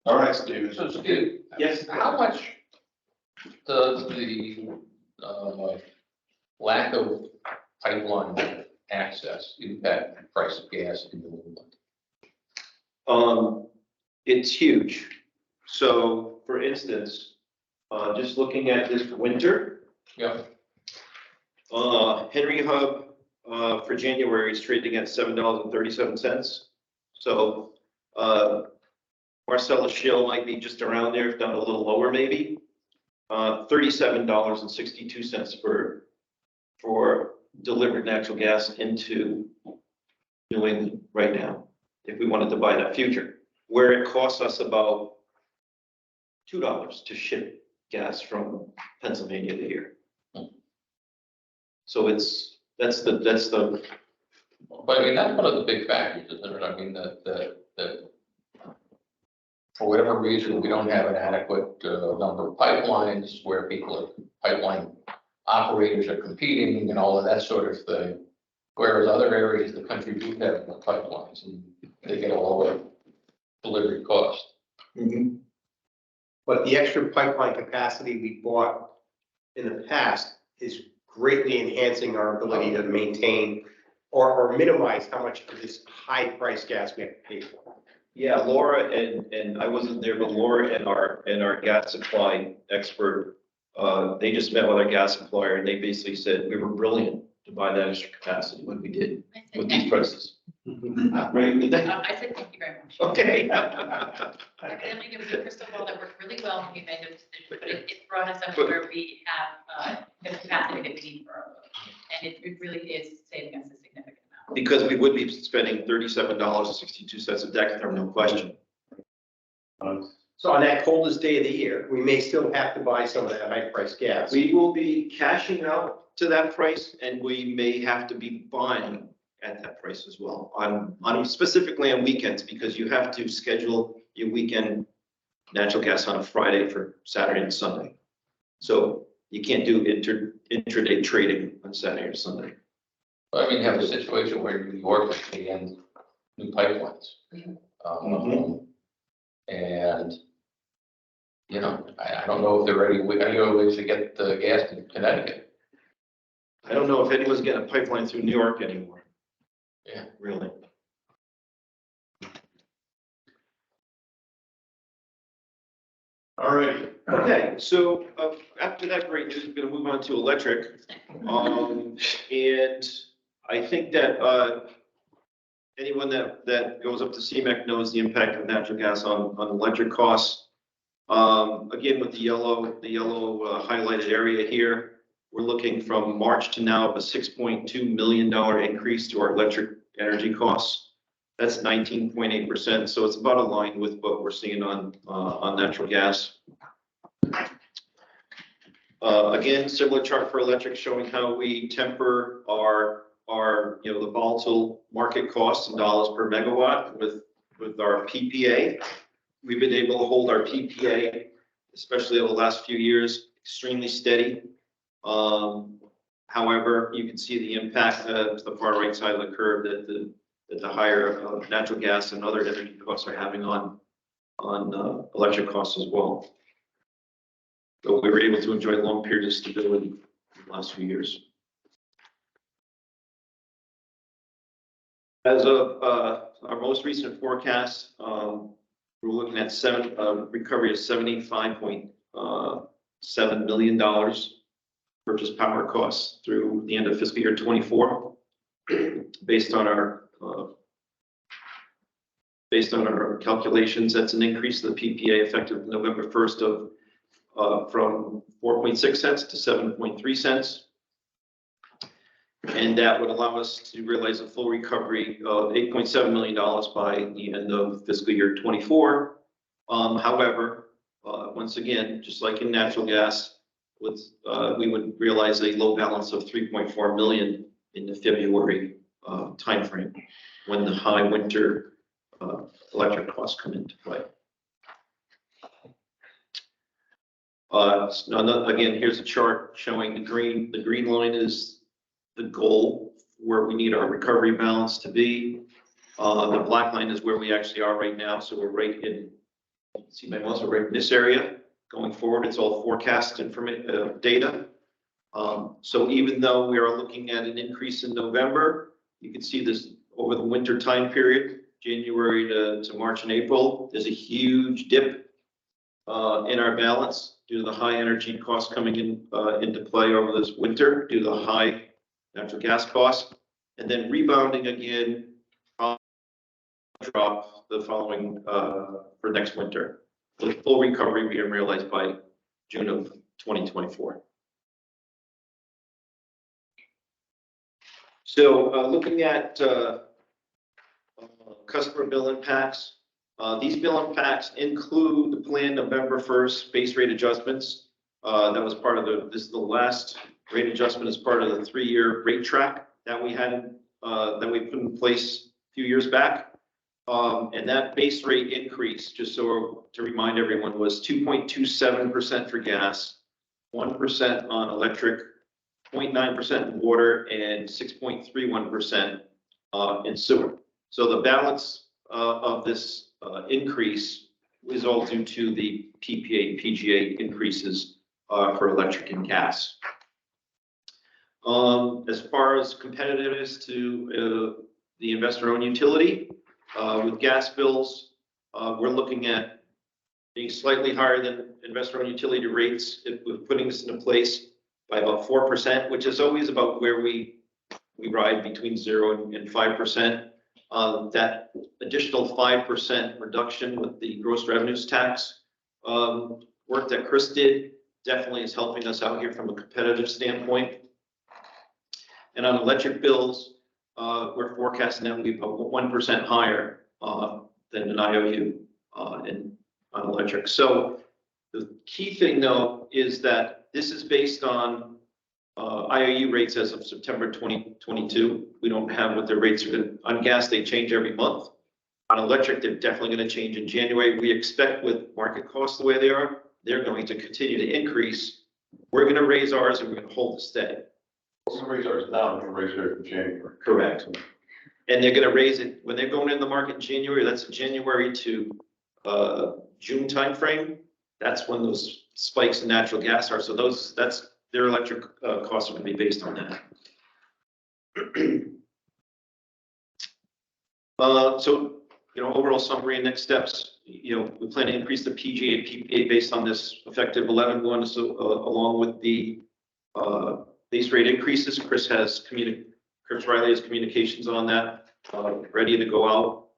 All right, Steve. So Steve, Yes. how much does the lack of pipeline access impact the price of gas in New England? It's huge. So for instance, just looking at this winter, Yeah, Henry Hub, for January is trading at $7.37. So, Marcellus Shale might be just around there, if not a little lower maybe. $37.62 for delivered natural gas into New England right now, if we wanted to buy that future, where it costs us about $2 to ship gas from Pennsylvania to here. So that's the, but I mean, that's one of the big factors, isn't it? I mean, that for whatever reason, we don't have an adequate number of pipelines where pipeline operators are competing and all of that sort of thing. Whereas other areas of the country do have pipelines and they get a lower delivery cost. But the extra pipeline capacity we bought in the past is greatly enhancing our ability to maintain or minimize how much of this high price gas we have to pay for. yeah, Laura and I wasn't there, but Laura and our gas supply expert They just met with our gas supplier and they basically said we were brilliant to buy that extra capacity when we did with these prices. Right? I said, thank you very much. Okay. Evidently, there was a crystal ball that worked really well when we made those decisions, but it brought us up to where we have, the capacity that we need for our load. And it really is saving us a significant amount. Because we would be spending $37.62 a decatherm, no question. So on that coldest day of the year, we may still have to buy some of that high priced gas. We will be cashing out to that price and we may have to be buying at that price as well. On specifically on weekends, because you have to schedule your weekend natural gas on a Friday for Saturday and Sunday. So you can't do intraday trading on Saturday or Sunday. I mean, you have a situation where New York is began new pipelines. And, you know, I don't know if they're ready, any other ways to get the gas to Connecticut. I don't know if anyone's getting a pipeline through New York anymore. Yeah. Really. All right. Okay, so after that great news, we're gonna move on to electric. And I think that anyone that goes up to CMEC knows the impact of natural gas on electric costs. Again, with the yellow highlighted area here, we're looking from March to now of a $6.2 million increase to our electric energy costs. That's 19.8%, so it's about aligned with what we're seeing on natural gas. Again, similar chart for electric showing how we temper our the volatile market costs in dollars per megawatt with our PPA. We've been able to hold our PPA, especially over the last few years, extremely steady. However, you can see the impact to the far right side of the curve that the higher natural gas and other energy costs are having on electric costs as well. So we were able to enjoy long periods of stability in the last few years. As of our most recent forecast, we're looking at recovery of $75.7 million purchase power costs through the end of fiscal year 24, based on our calculations. That's an increase in the PPA effective November 1st from 4.6 cents to 7.3 cents. And that would allow us to realize a full recovery of $8.7 million by the end of fiscal year 24. However, once again, just like in natural gas, we would realize a low balance of 3.4 million in the February timeframe when the high winter electric costs come into play. Again, here's a chart showing the green line is the goal where we need our recovery balance to be. The black line is where we actually are right now. So we're right in, see my mouse, we're right in this area. Going forward, it's all forecast data. So even though we are looking at an increase in November, you can see this over the winter time period, January to March and April, there's a huge dip in our balance due to the high energy costs coming into play over this winter due to the high natural gas costs, and then rebounding again, drop the following for next winter, with full recovery being realized by June of 2024. So looking at customer bill impacts, these bill impacts include the planned November 1st base rate adjustments. That was part of this is the last rate adjustment as part of the 3-year rate track that we had, that we put in place a few years back. And that base rate increase, just so to remind everyone, was 2.27% for gas, 1% on electric, 0.9% in water, and 6.31% in sewer. So the balance of this increase is all due to the PPA and PGA increases for electric and gas. As far as competitiveness to the investor-owned utility, with gas bills, we're looking at being slightly higher than investor-owned utility rates, if we're putting this into place by about 4%, which is always about where we ride between 0 and 5%. That additional 5% reduction with the gross revenues tax work that Chris did definitely is helping us out here from a competitive standpoint. And on electric bills, we're forecasting them to be about 1% higher than an IOU on electric. So the key thing though is that this is based on IOU rates as of September 2022. We don't have what their rates are. On gas, they change every month. On electric, they're definitely going to change in January. We expect with market costs the way they are, they're going to continue to increase. We're going to raise ours and we're going to hold it steady. We're gonna raise ours now, we're gonna raise ours in January. Correct. And they're going to raise it when they're going in the market in January. That's a January to June timeframe. That's when those spikes in natural gas are. So that's their electric costs are going to be based on that. So, overall summary and next steps, we plan to increase the PGA and PPA based on this effective 11/1, so along with the base rate increases. Chris Riley has communications on that, ready to go out.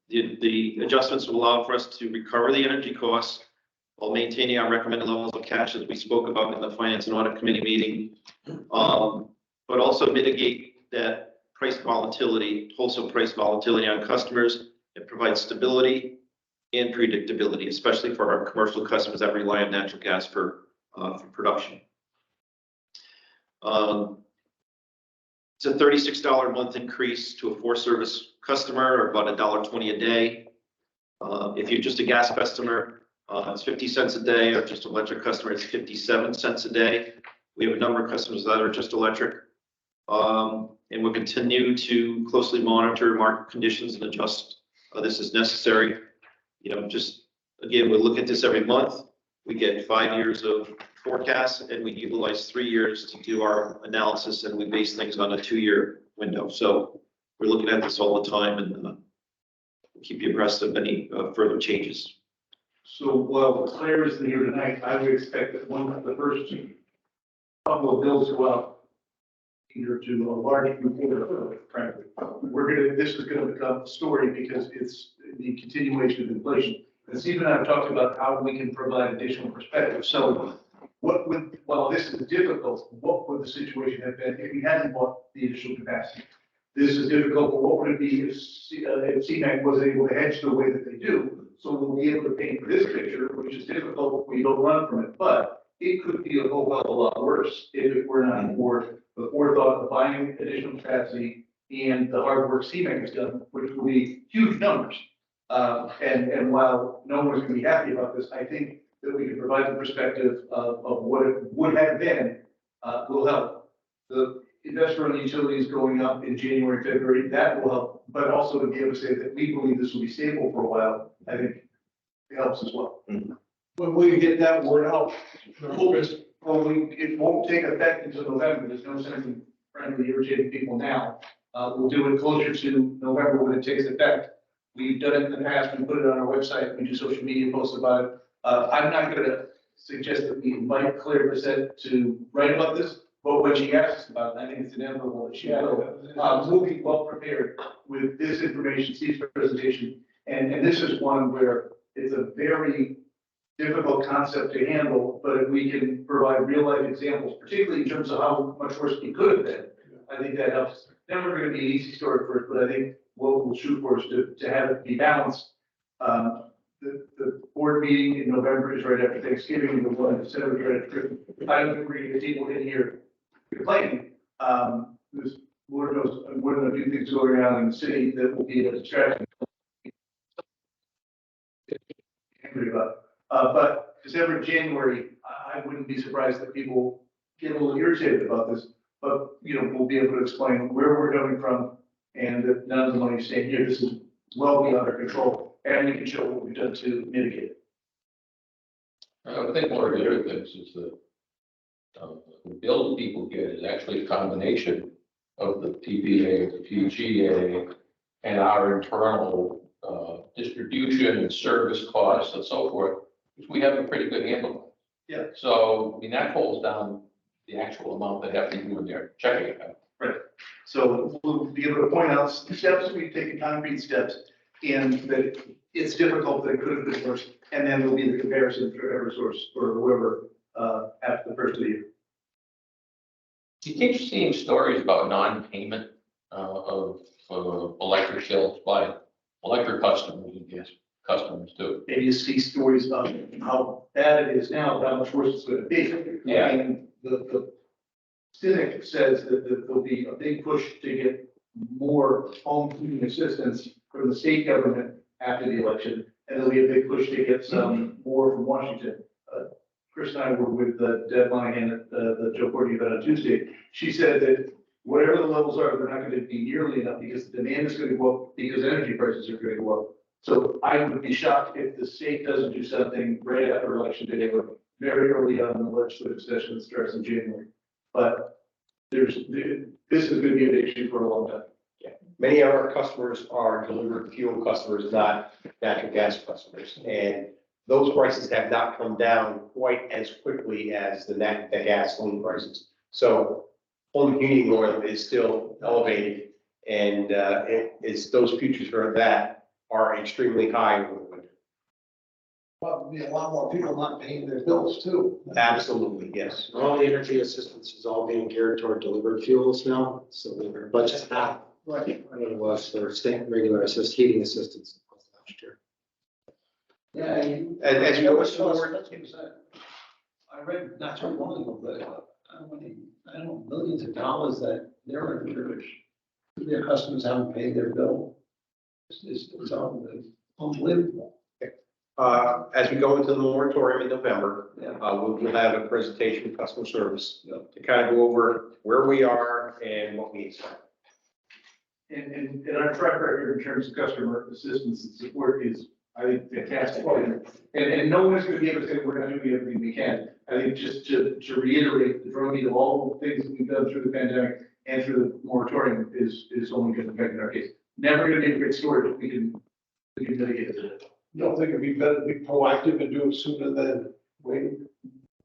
The adjustments will allow for us to recover the energy costs while maintaining our recommended levels of cash, as we spoke about in the Finance and Audit Committee meeting, but also mitigate that price volatility, wholesale price volatility on customers, and provide stability and predictability, especially for our commercial customers that rely on natural gas for production. It's a $36 a month increase to a 4-service customer, or about $1.20 a day. If you're just a gas customer, it's 50 cents a day, or just electric customer, it's 57 cents a day. We have a number of customers that are just electric. And we'll continue to closely monitor market conditions and adjust this as necessary. Just again, we'll look at this every month. We get 5 years of forecasts and we utilize 3 years to do our analysis, and we base things on a 2-year window. So we're looking at this all the time, and we'll keep you abreast of any further changes. So while Claire isn't here tonight, I would expect that one of the first couple of bills go out either to a large group or frankly. This is gonna become a story because it's the continuation of inflation. And Steve and I have talked about how we can provide additional perspective. So while this is difficult, what would the situation have been if we hadn't bought the additional capacity? This is difficult, but what would it be if CMAC wasn't able to hedge the way that they do? So we'll be able to paint this picture, which is difficult, we don't run from it, but it could be a whole hell of a lot worse if it were not for the forethought of buying additional capacity and the hard work CMAC has done, which will be huge numbers. And while no one's going to be happy about this, I think that we can provide the perspective of what it would have been will help. The investor on the utilities going up in January, February, that will help, but also to be able to say that we believe this will be stable for a while, I think it helps as well. When we get that word out, it won't take effect until November. There's no sense in frankly irritating people now. We'll do it closer to November when it takes effect. We've done it in the past. We put it on our website. We do social media posts about it. I'm not going to suggest that we invite Claire Bissett to write about this, but when she asks about it, I think it's inevitable that she will. We'll be well prepared with this information, Steve's presentation, and this is one where it's a very difficult concept to handle, but if we can provide real life examples, particularly in terms of how much worse it could have been, I think that helps. Never going to be an easy story for us, but I think what we'll shoot for is to have it be balanced. The board meeting in November is right after Thanksgiving, and the one in December is right after Christmas. I don't think we're going to get people in here complaining. This board knows more than a few things going on in the city that will be a distraction. But December, January, I wouldn't be surprised that people get a little irritated about this. But we'll be able to explain where we're coming from, and that none of the money is staying here. This is well beyond our control, and we can show what we've done to mitigate it. I think one of the other things is that the bill people get is actually a combination of the PPA, the PGA, and our internal distribution and service costs and so forth, which we have a pretty good handle on. Yeah. So, I mean, that pulls down the actual amount they have to do in their checking account. So we'll be able to point out steps, we've taken concrete steps, and that it's difficult, that it could have been worse. And then there'll be the comparison for Eversource or whoever, after the first of the year. You keep seeing stories about non-payment of electric bills by electric customers and gas customers too. And you see stories about how bad it is now, how much worse it's gonna be. Yeah. And the cynic says that there'll be a big push to get more home heating assistance from the state government after the election. And there'll be a big push to get some more from Washington. Chris and I were with Deb Monahan at the Joe Courtney event on Tuesday. She said that whatever the levels are, they're not gonna be nearly enough because the demand is gonna go up because energy prices are gonna go up. So I would be shocked if the state doesn't do something right after election day or very early on in the legislative session that starts in January. But this is gonna be an issue for a long time. Many of our customers are delivered fuel customers, not natural gas customers. And those prices have not come down quite as quickly as the gasoline prices. So home heating oil is still elevated, and those futures for that are extremely high over the winter. Well, be a lot more people not paying their bills too. Absolutely, yes. All the energy assistance is all being geared toward delivered fuels now, so their budget's not what it was for state regular heating assistance last year. Yeah. As you go forward, I read not too long ago, but I don't know, millions of dollars that they're in, their customers haven't paid their bill. It's unbelievable. as we go into the moratorium in November, Yeah. we'll have a presentation from customer service to kind of go over where we are and what we expect. And our track record in terms of customer assistance and support is, I think, fantastic. And no one's gonna be able to say we're gonna do everything we can. I think just to reiterate, the drumbeat of all the things that we've done through the pandemic and through the moratorium is only gonna affect in our case. Never gonna be a great story, but we can mitigate it. You don't think it'd be better to be proactive and do it sooner than waiting?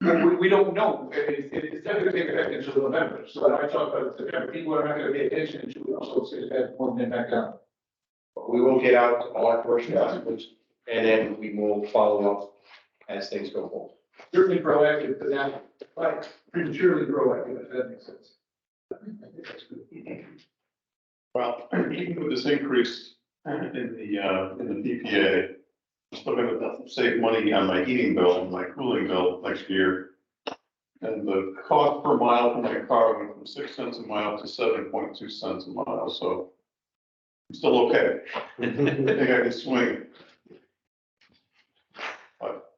We don't know. It's never gonna take effect until November. So I talk about September, people are not gonna pay attention until we also say that one then back down. But we will get out to all our commercial customers, and then we will follow up as things go forward. Certainly proactive, but not like prematurely proactive, if that makes sense. I think that's good. Well, even with this increase in the PPA, I'm still gonna save money on my heating bill and my cooling bill next year. And the cost per mile for my car went from 6 cents a mile to 7.2 cents a mile, so I'm still okay. I think I can swing. But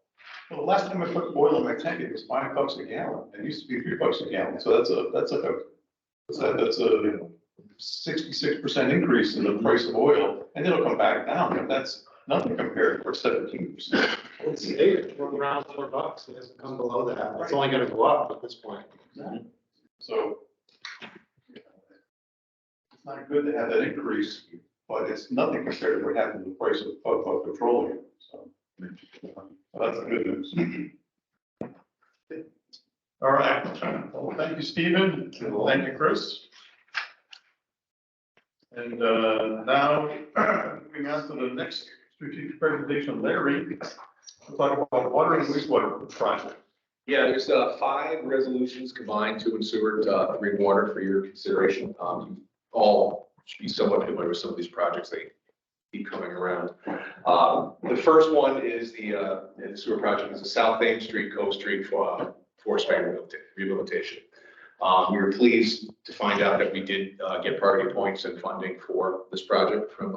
the last time I put oil in my tank, it was $5 a gallon. It used to be $3 a gallon, so that's a 66% increase in the price of oil, and it'll come back down, but that's nothing compared to our 17%. It's around $4. It hasn't come below that. It's only gonna go up at this point. So it's not good to have that increase, but it's nothing compared to what happened to the price of petroleum. So that's the good news. All right. Well, thank you, Stephen. Thank you, Chris. And now moving on to the next strategic presentation, Larry. We'll talk about water and wastewater project. Yeah, there's 5 resolutions combined, 2 in sewer, 3 in water for your consideration. You all should be somewhat familiar with some of these projects. They keep coming around. The first one is the sewer project is the South Thames Street, Cove Street forest main rehabilitation. We were pleased to find out that we did get priority points and funding for this project from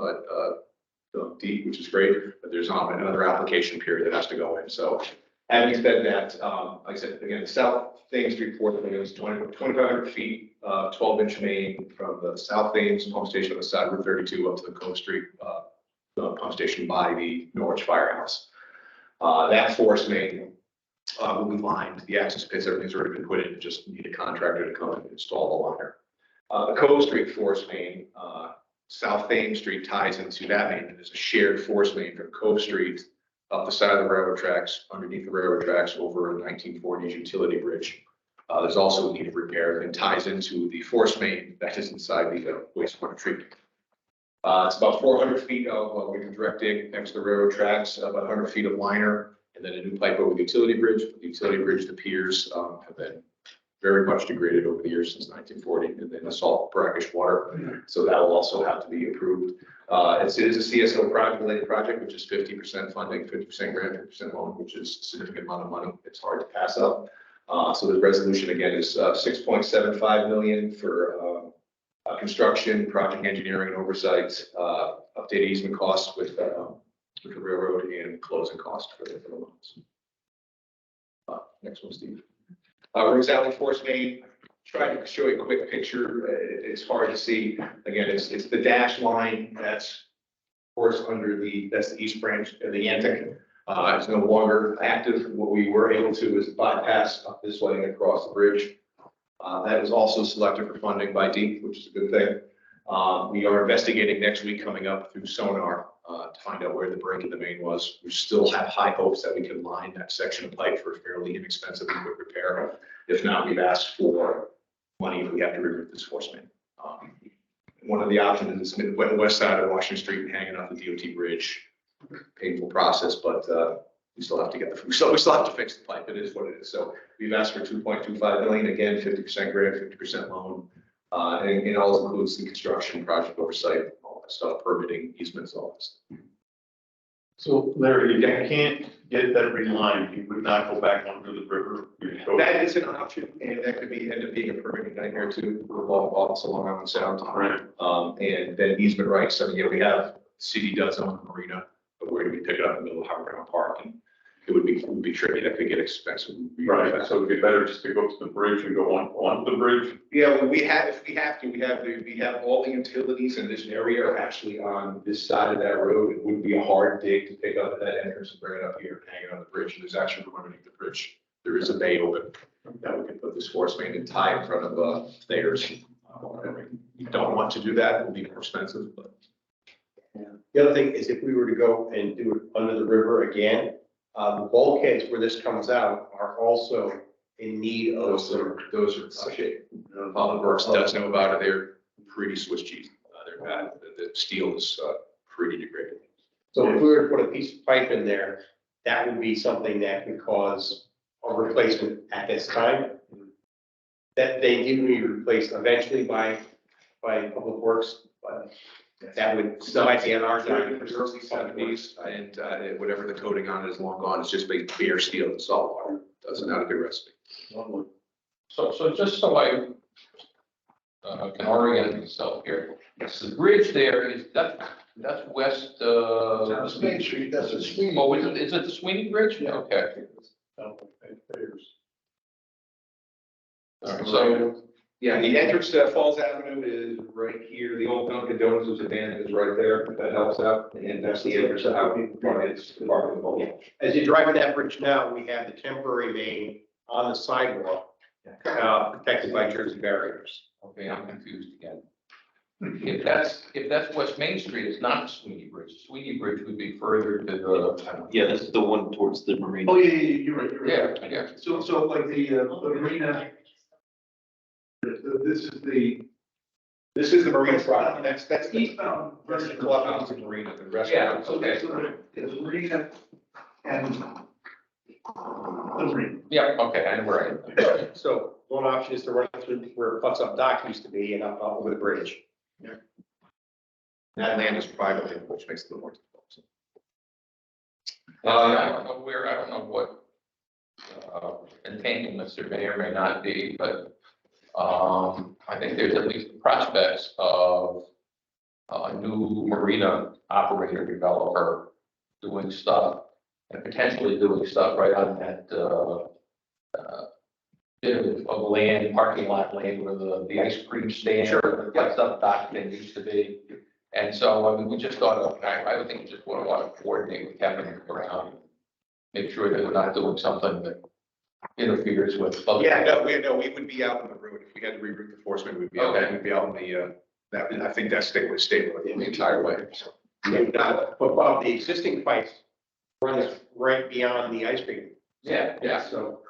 DEEP, which is great, but there's another application period that has to go in. So having said that, like I said, again, the South Thames Street Port Main is 2,500 feet, 12-inch main from the South Thames pump station on the side of Route 32 up to the Cove Street pump station by the Norwich Firehouse. That force main will be lined. The access pits, everything's already been put in. Just need a contractor to come and install the liner. The Cove Street force main South Thames Street ties into that main, and there's a shared force main from Cove Street up the side of the railroad tracks, underneath the railroad tracks over a 1940s utility bridge. There's also a need of repair and ties into the force main that is inside the wastewater treatment. It's about 400 feet of, we've been direct dig next to the railroad tracks, about 100 feet of liner, and then a new pipe over the utility bridge. The utility bridge, the piers have been very much degraded over the years since 1940, and then the salt brackish water. So that will also have to be approved. It is a CSO related project, which is 50% funding, 50% grant, 50% loan, which is a significant amount of money. It's hard to pass up. So the resolution again is 6.75 million for construction, project engineering and oversight, update easement costs with the railroad, and closing costs for the loans. Next one, Steve. Rings Alley Force Main. Trying to show you a quick picture. It's hard to see. Again, it's the dash line that's, of course, that's the East Branch of the Yantic. It's no longer active. What we were able to is bypass up this way and across the bridge. That was also selected for funding by DEEP, which is a good thing. We are investigating next week coming up through sonar to find out where the break in the main was. We still have high hopes that we can line that section of pipe for a fairly inexpensive and quick repair. If not, we've asked for money if we have to reroute this force main. One of the options is the west side of Washington Street and hanging off the DOT bridge. Painful process, but we still have to get we still have to fix the pipe. It is what it is. So we've asked for 2.25 million, again, 50% grant, 50% loan. And it all includes the construction, project oversight, all that stuff, permitting, easements, all this. So Larry, if you can't get that relined, you would not go back under the river. That is an option, and that could end up being a permitting nightmare too, also along Island Sound. Right. And then easement rights. I mean, we have, city does own the marina, but where do we pick it up in the middle of Howard Ground Park? And it would be tricky. That could get expensive. Right, so it'd be better just to go to the bridge and go on the bridge. Yeah, well, if we have to, we have all the utilities in this area are actually on this side of that road. It wouldn't be a hard dig to pick up at that entrance and bring it up here and hang it on the bridge. And there's actually room underneath the bridge. There is a bay open that we can put this force main and tie in front of Thayer's. You don't want to do that. It will be more expensive, but. The other thing is if we were to go and do it under the river again, the bulkheads where this comes out are also in need of. Those are shit. Public Works does know about it. They're pretty Swiss cheese. They're bad. The steel is pretty degraded. So if we were to put a piece of pipe in there, that would be something that could cause a replacement at this time. That they do need replaced eventually by Public Works, but that would still might be on our time. Early 70s, and whatever the coating on it is long gone. It's just bare steel and salt water. That's not a good recipe. So just so I can orient myself here, the bridge there that's west, That's Main Street, that's a Sweeney. oh, is it the Sweeney Bridge? Yeah. Okay. All right, so, Yeah, the entrance to Falls Avenue is right here. The old Dunkin' Donuts was abandoned, is right there. That helps out. And that's the entrance to how it's the park of the boat. As you drive that bridge now, we have the temporary main on the sidewalk, protected by Jersey barriers. okay, I'm confused again. If that's West Main Street, it's not the Sweeney Bridge. The Sweeney Bridge would be further to the. Yeah, this is the one towards the marina. Oh, yeah, you're right, you're right. Yeah, yeah. So like the marina, this is the. Marina product. That's eastbound. That's the clubhouse and marina, the Yeah, restaurant. okay. So it's marina and the marina. Yeah, okay, I know where I am. So one option is to run through where Putz Up Dock used to be and up over the bridge. That land is private, which makes it a little more difficult. I don't know what entanglements there may or may not be, but I think there's at least prospects of a new marina operator developer doing stuff and potentially doing stuff right on that bit of land, parking lot land where the ice cream stand, Sure. Putz Up Dock thing used to be. And so, I mean, we just thought, I would think we just want to coordinate with Kevin around, make sure that we're not doing something that interferes with. Yeah, no, we would be out on the road. If we had to reroute the force main, we'd be out, Okay. we'd be out in the, That, I think that stay with stable the entire way, so. But Bob, the existing pipes runs right beyond the ice cream. Yeah. So,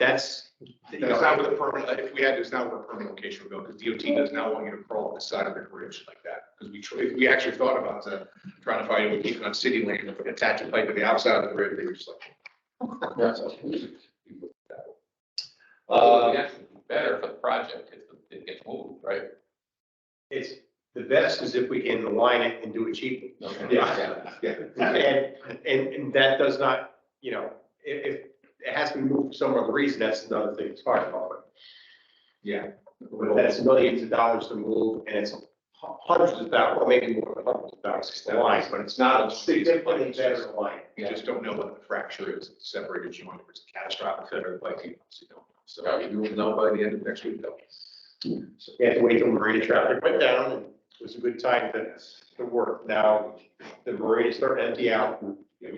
that's, you That's not where know, the permanent, if we had, it's not where a permanent location would go, because DOT does not want you to crawl on the side of the bridge like that. Because we actually thought about trying to find a way to keep it on city land, if we attach a pipe to the outside of the bridge, they were just like. Actually better for the project if it gets moved, right? it's, the best is if we can align it and do it cheaply. Yeah. And that does not, you know, if it has to be moved for some other reason, that's another thing, it's hard about it. Yeah. But that's millions of dollars to move, and it's hundreds of thousands, or maybe more than hundreds of thousands to line, but it's not a significantly better line. You just don't know what the fracture is, separated joint, if it's catastrophic failure, like, you don't know. So we will know by the end of next week, though. So, We had to wait till marina traffic went down, and it was a good time to work. Now, the marina start to empty out, and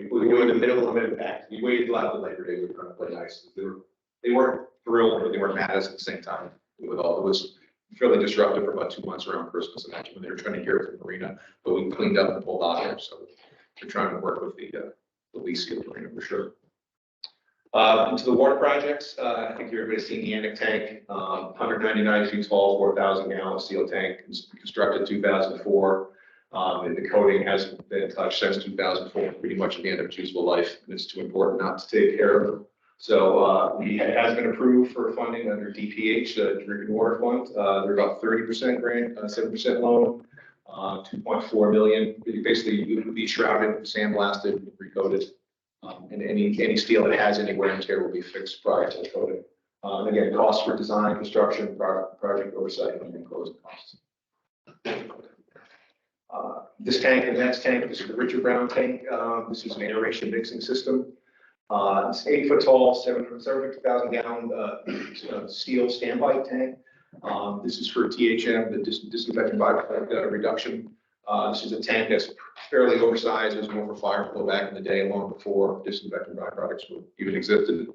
we're doing the minimum impact. we waited a lot of the Labor Day, we were trying to play nice. They weren't thrilled, but they weren't mad at us at the same time. It was fairly disruptive for about 2 months around Christmas, and that's when they were trying to gear up the marina, but we cleaned up and pulled out there, so we're trying to work with the lease field marina for sure. Into the water projects, I think everybody's seen the Annex tank, 199 feet tall, 4,000 gallon steel tank, constructed 2004. And the coating hasn't been touched since 2004, pretty much at the end of its useful life, and it's too important not to take care of them. So it has been approved for funding under DPH, Drinking Water Fund. They're about 30% grant, 7% loan, 2.4 million. Basically, it would be shrouded, sandblasted, recoated. And any steel that has any wear and tear will be fixed prior to the coating. And again, costs for design, construction, project oversight, and closing costs. This tank and that tank, this is the Richard Brown tank. This is an aeration mixing system. It's 8 foot tall, 750,000 gallon steel standby tank. This is for THM, the disinfectant byproduct reduction. This is a tank that's fairly oversized. It was more for fire flow back in the day, long before disinfectant byproducts even existed.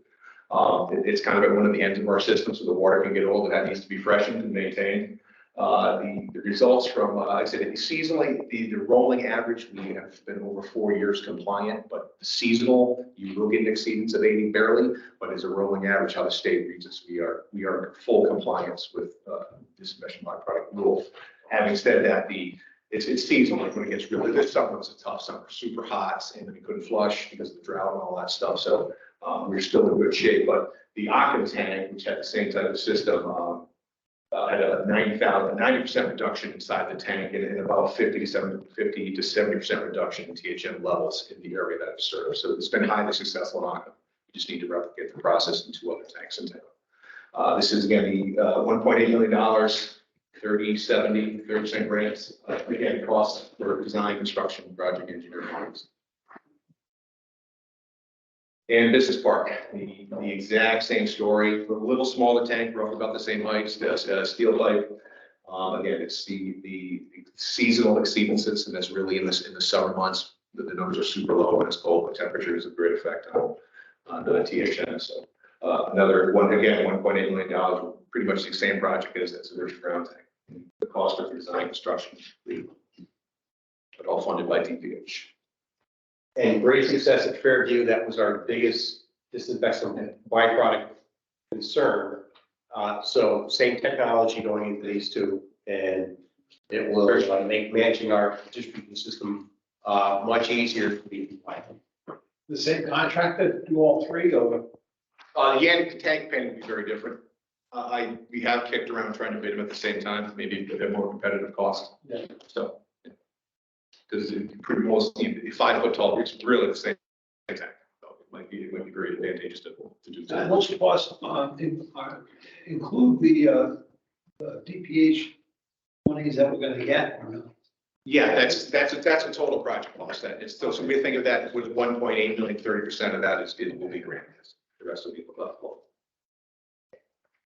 It's kind of at one of the ends of our system, so the water can get old, and that needs to be freshened and maintained. The results from, I said, seasonally, the rolling average, we have been over 4 years compliant, but the seasonal, you will get an exceedance of 80 barely, but as a rolling average, how the state reads us, we are in full compliance with disinfection byproduct rule. Having said that, it's seasonal, like when it gets really, this summer was a tough summer, super hot, and then we couldn't flush because of the drought and all that stuff, so we're still in good shape, but the Aqua tank, which had the same type of system, had a 90% reduction inside the tank and about 50 to 70% reduction in THM levels in the area that it serves. So it's been highly successful on it. We just need to replicate the process in 2 other tanks in town. This is again the $1.8 million, 30% grants. Again, costs for design, construction, project engineering. And Business Park, the exact same story, a little smaller tank, roughly about the same height, steel pipe. Again, it's the seasonal exceedances, and that's really in the summer months. The numbers are super low when it's cold, but temperature is a great effect on the THM. So another one, again, $1.8 million, pretty much the same project as the Richard Brown tank. The cost of design construction, but all funded by DPH. And great success at Fairview. That was our biggest disinfectant byproduct concern. So same technology going into these two, and it will make managing our distribution system much easier to be compliant. The same contractor do all three, or? The tank painting would be very different. We have kicked around trying to bid them at the same time, maybe a bit more competitive cost. Yeah. So. Because pretty most 5 foot tall, it's really the same tank. So it might be very advantageous to do And that. most costs include the DPH monies that we're gonna get, or no? Yeah, that's a total project cost. That it's still, so we think of that with 1.8 million, 30% of that will be grant. The rest will be above.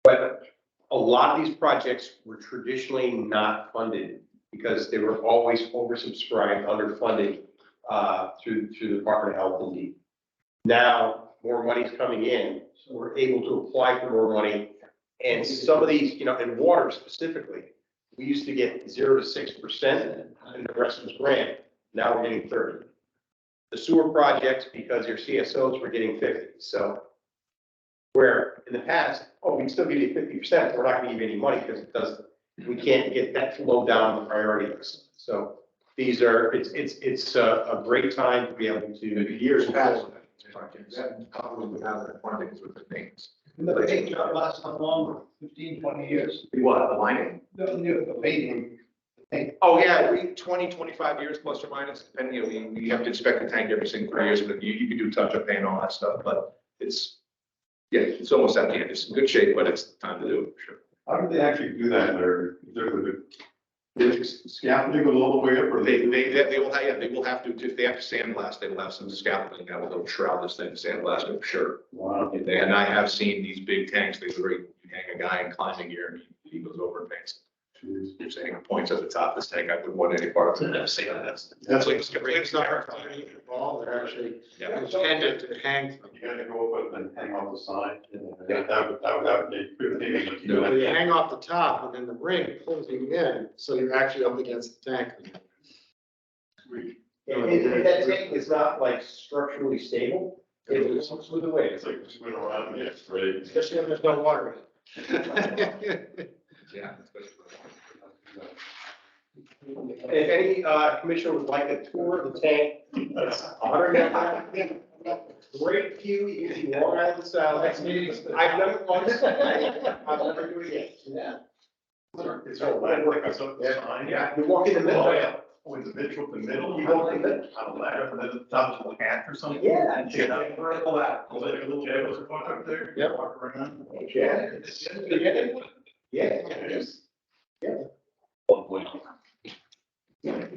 But a lot of these projects were traditionally not funded because they were always oversubscribed, underfunded through the Department of Health and DEP. Now, more money's coming in, so we're able to apply for more money. And some of these, in water specifically, we used to get 0 to 6% and the rest was grant. Now we're getting 30. The sewer projects, because your CSOs were getting 50, so. Where in the past, oh, we still give you 50%, we're not gonna give you any money because it doesn't, we can't get that low down the priority list. So these are, it's a great time to be able to, Years past. Probably without that funding is with the names. And the paint job lasts how long? 15, 20 years? What, the lining? The painting. Oh, yeah, 25 years plus or minus, depending, you know, we have to inspect the tank every single 3 years, but you can do touch-up paint, all that stuff, but it's, yeah, it's almost at the end, it's in good shape, but it's time to do it, for sure. How do they actually do that? They're scaffolding goes all the way up, or They will have, yeah, they will have to, if they have to sandblast, they will have some scaffolding that will shroud this thing, sandblast it, for sure. Wow. And I have seen these big tanks, they literally hang a guy in climbing gear and he goes over and paints. You're saying points at the top of this tank, I wouldn't want any part of it. I've seen that. That's like. It's not involved, they're actually Yeah. intended to hang. You gotta go up and hang off the side. That would be good. So you hang off the top and then the ring pulls you in, so you're actually up against the tank. And that tank is not like structurally stable, it moves with the weight. It's like just went around, yeah, it's ready. Especially when there's no water in it. Yeah. If any commissioner would like a tour of the tank, it's 100. Great view, you can see Long Island Sound. I've done it once. I'll never do it again. Yeah. It's all ladder that goes up the side. Yeah, you walk in the middle. Oh, yeah. Oh, in the middle? You walk in the middle. On a ladder, and then the top is a hat or something? Yeah. Yeah. Oh, like a little jail up there? Yep. Walk around. Yeah. Yeah.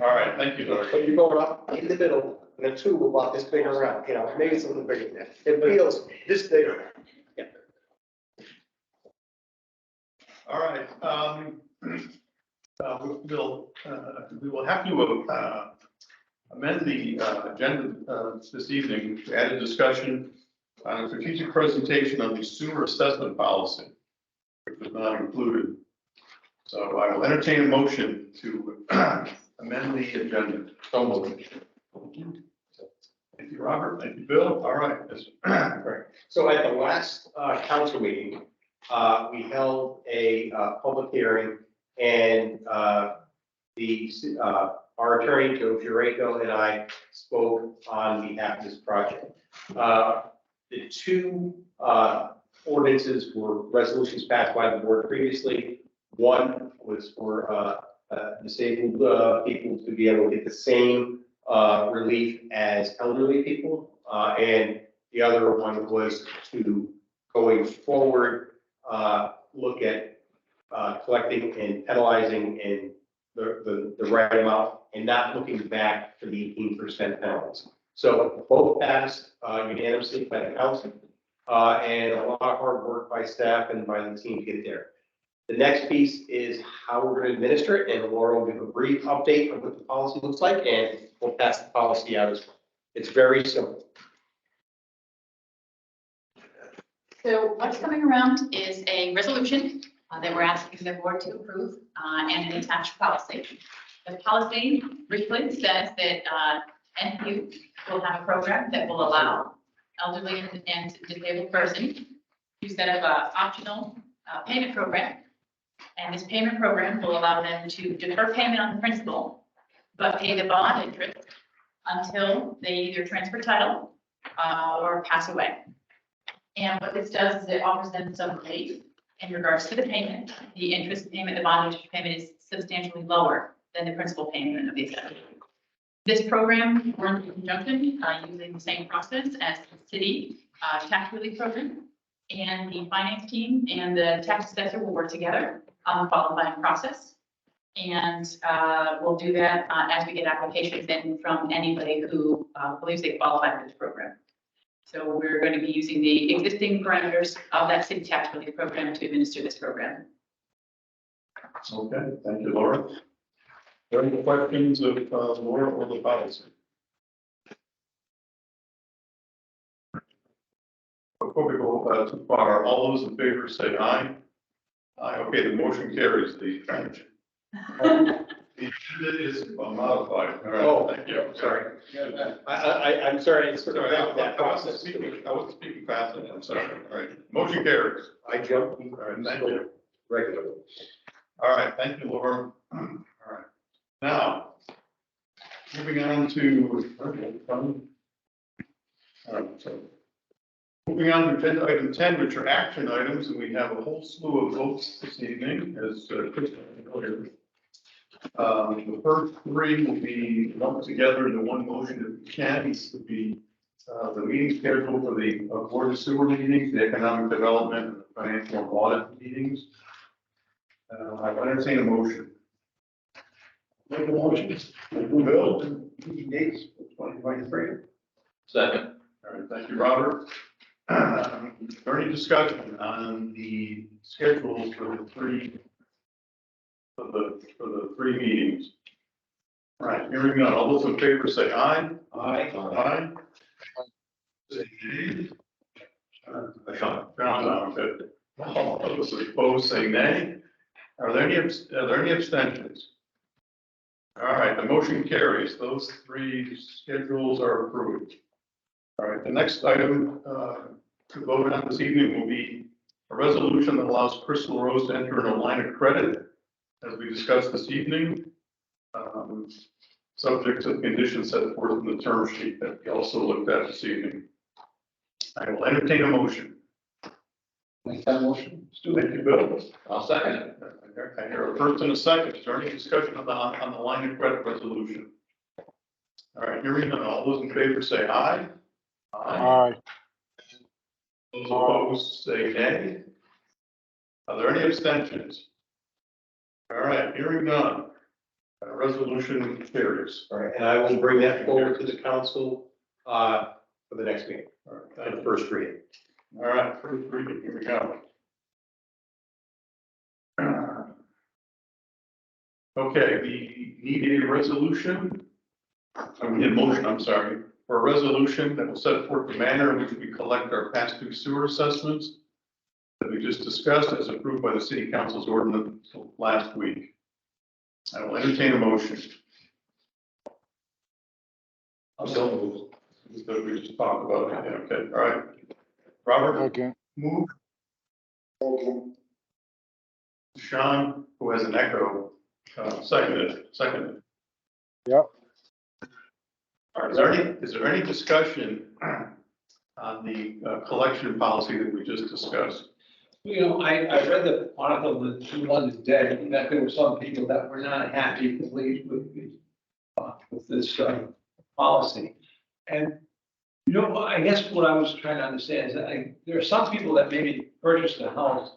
All right, thank you, Doug. So you're going up in the middle, and a tube about this big around, you know, maybe it's a little bigger than that. It feels this big. Yeah. All right, we will have to amend the agenda this evening to add a discussion on a strategic presentation on the sewer assessment policy, which was not included. So I will entertain a motion to amend the agenda. So moved. Thank you, Robert. Thank you, Bill. All right. Right. So at the last council meeting, we held a public hearing, and our attorney, Joe Jureko, and I spoke on behalf of this project. The two ordinances were resolutions passed by the board previously. One was for disabled people to be able to get the same relief as elderly people. And the other one was to, going forward, look at collecting and penalizing in the right amount and not looking back for the 18% penalties. So both passed unanimously by the council, and a lot of hard work by staff and by the team to get it there. The next piece is how we're going to administer it, and Laura will give a brief update of what the policy looks like, and we'll pass the policy out as well. It's very simple. So what's coming around is a resolution that we're asking the board to approve and an attached policy. The policy briefly says that NPU will have a program that will allow elderly and disabled person to set up an optional payment program. And this payment program will allow them to defer payment on the principal, but pay the bond interest until they either transfer title or pass away. And what this does is it offers them some relief in regards to the payment. The interest payment, the bond interest payment is substantially lower than the principal payment of the assessment. This program runs in conjunction using the same process as the city tax relief program. And the finance team and the tax assessor will work together on the qualifying process. And we'll do that as we get applications in from anybody who believes they qualify for this program. So we're going to be using the existing parameters of that city tax relief program to administer this program. Okay, thank you, Laura. Are there any questions of Laura or the policy? Before we go too far, all those in favor say aye. Aye, okay, the motion carries. The The agenda is modified. All right, Oh, thank you. sorry. Yeah, I'm sorry, it's sort of Sorry, that I wasn't process. speaking fast enough, I'm sorry. All right, motion carries. I jumped All right, thank you. regularly. All right, thank you, Laura. All right. Now, moving on to. All right, so. Moving on to agenda item 10, which are action items, and we have a whole slew of votes this evening, as Chris mentioned earlier. The first three will be lumped together into one motion if we can. These would be the meeting schedule for the board of sewer meetings, the economic development, and the financial audit meetings. I will entertain a motion. Make a motion. Bill? Meeting dates for 2023. Second. All right, thank you, Robert. Is there any discussion on the schedules for the three meetings? All right, hearing none. All those in favor say aye. Aye. Aye. Say nay. John, okay. All those opposed say nay. Are there any abstentions? All right, the motion carries. Those three schedules are approved. All right, the next item to vote on this evening will be a resolution that allows Crystal Rose to enter in a line of credit, as we discussed this evening, subject to the conditions set forth in the term sheet that we also looked at this evening. I will entertain a motion. Make that motion. Thank you, Bill. I'll second it. I hear a first and a second. Is there any discussion on the line of credit resolution? All right, hearing none. All those in favor say aye. Aye. Those opposed say nay. Are there any abstentions? All right, hearing none. Resolution carries. All right, and I will bring that forward to the council for the next meeting, All right, for thank the you. first reading. All right, first reading, here we go. Okay, we need a resolution. We need a motion, I'm sorry, for a resolution that will set forth the manner in which we collect our past due sewer assessments that we just discussed as approved by the city council's ordinance last week. I will entertain a motion. So That we just talked about. Yeah, okay, all right. Robert, Second. move. Sean, who has an echo, seconded. Yep. All right, is there any discussion on the collection policy that we just discussed? You know, I read the article that the one is dead, and that there were some people that were not happy with this policy. And, you know, I guess what I was trying to understand is that there are some people that maybe purchased a house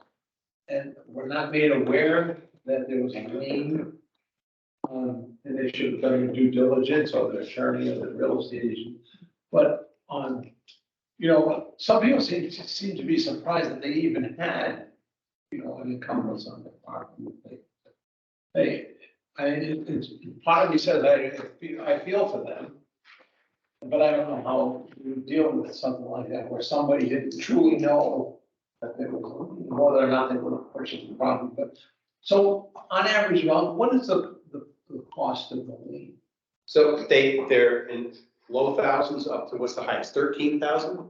and were not made aware that there was a lien. And they should have done their due diligence, or their attorney, or the real estate agent. But you know, some people seem to be surprised that they even had, you know, an encumbrance on their property. It's part of me says I feel for them, but I don't know how you deal with something like that, where somebody didn't truly know that there was, whether or not they would have purchased the property. But so on average, what is the cost of the lien? So they're in low thousands up to what's the highest, 13,000?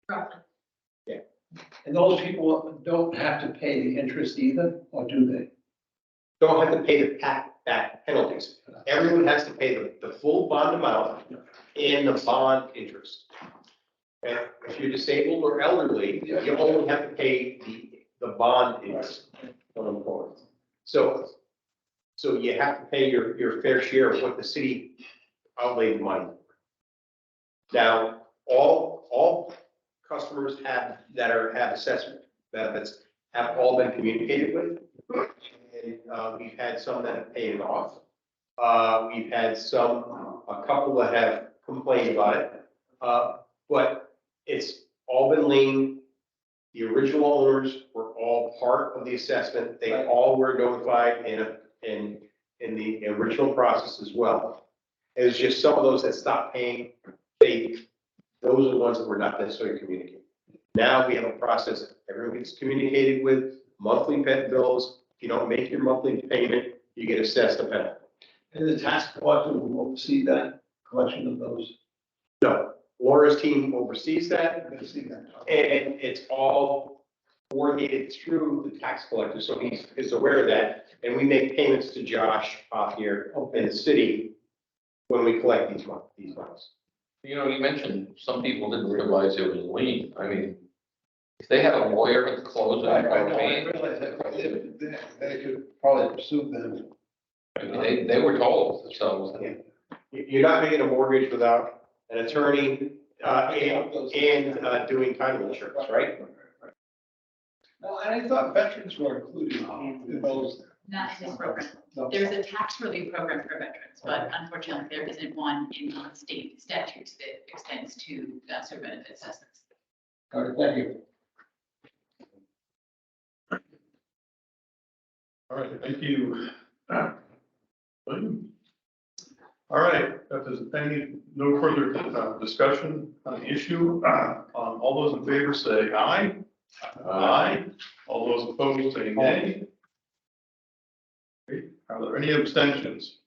Roughly. And those people don't have to pay the interest either, or do they? Don't have to pay the back penalties. Everyone has to pay the full bond amount and the bond interest. And if you're disabled or elderly, you only have to pay the bond interest going forward. So you have to pay your fair share of what the city outlaid money. Now, all customers have assessment benefits have all been communicated with. And we've had some that have paid it off. We've had a couple that have complained about it. But it's all been lien. The original owners were all part of the assessment. They all were notified in the original process as well. It was just some of those that stopped paying. Those are the ones that were not necessarily communicated. Now we have a process, everyone gets communicated with, monthly pet bills. If you don't make your monthly payment, you get assessed a penalty. And the tax collector will oversee that collection of those. No, Laura's team oversees that, Oversee that. and it's all coordinated through the tax collector, so he's aware of that. And we make payments to Josh off here in the city when we collect these funds. You know, you mentioned some people didn't realize it was a lien. I mean, if they had a lawyer at the close of I the realize campaign, that they could probably pursue them. they were told, so. Yeah. You're not making a mortgage without an attorney, and doing title insurance, right? No, and I thought veterans were included in those. Not in this program. No. There's a tax relief program for veterans, but unfortunately, there isn't one in the state statutes that extends to SR benefit assessments. All right, thank you. All right, thank you. William? All right, if there's no further discussion on the issue, all those in favor say aye. Aye. All those opposed say nay. Okay, are there any abstentions?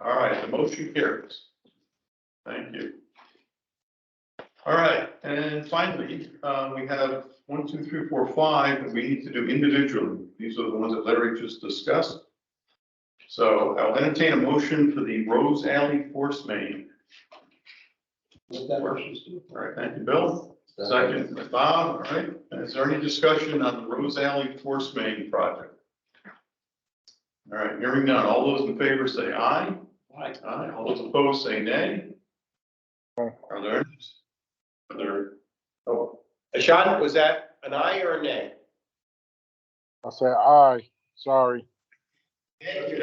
All right, the motion carries. Thank you. All right, and finally, we have 1, 2, 3, 4, 5 that we need to do individually. These are the ones that Larry just discussed. So I'll entertain a motion for the Rose Alley Force Main. What that versus do. All right, thank you, Bill. Second, Bob. All right, is there any discussion on the Rose Alley Force Main project? All right, hearing none. All those in favor say aye. Aye. Aye. All those opposed say nay. Aye. Are there? Oh, Ashan, was that an aye or a nay? I say aye, sorry. There's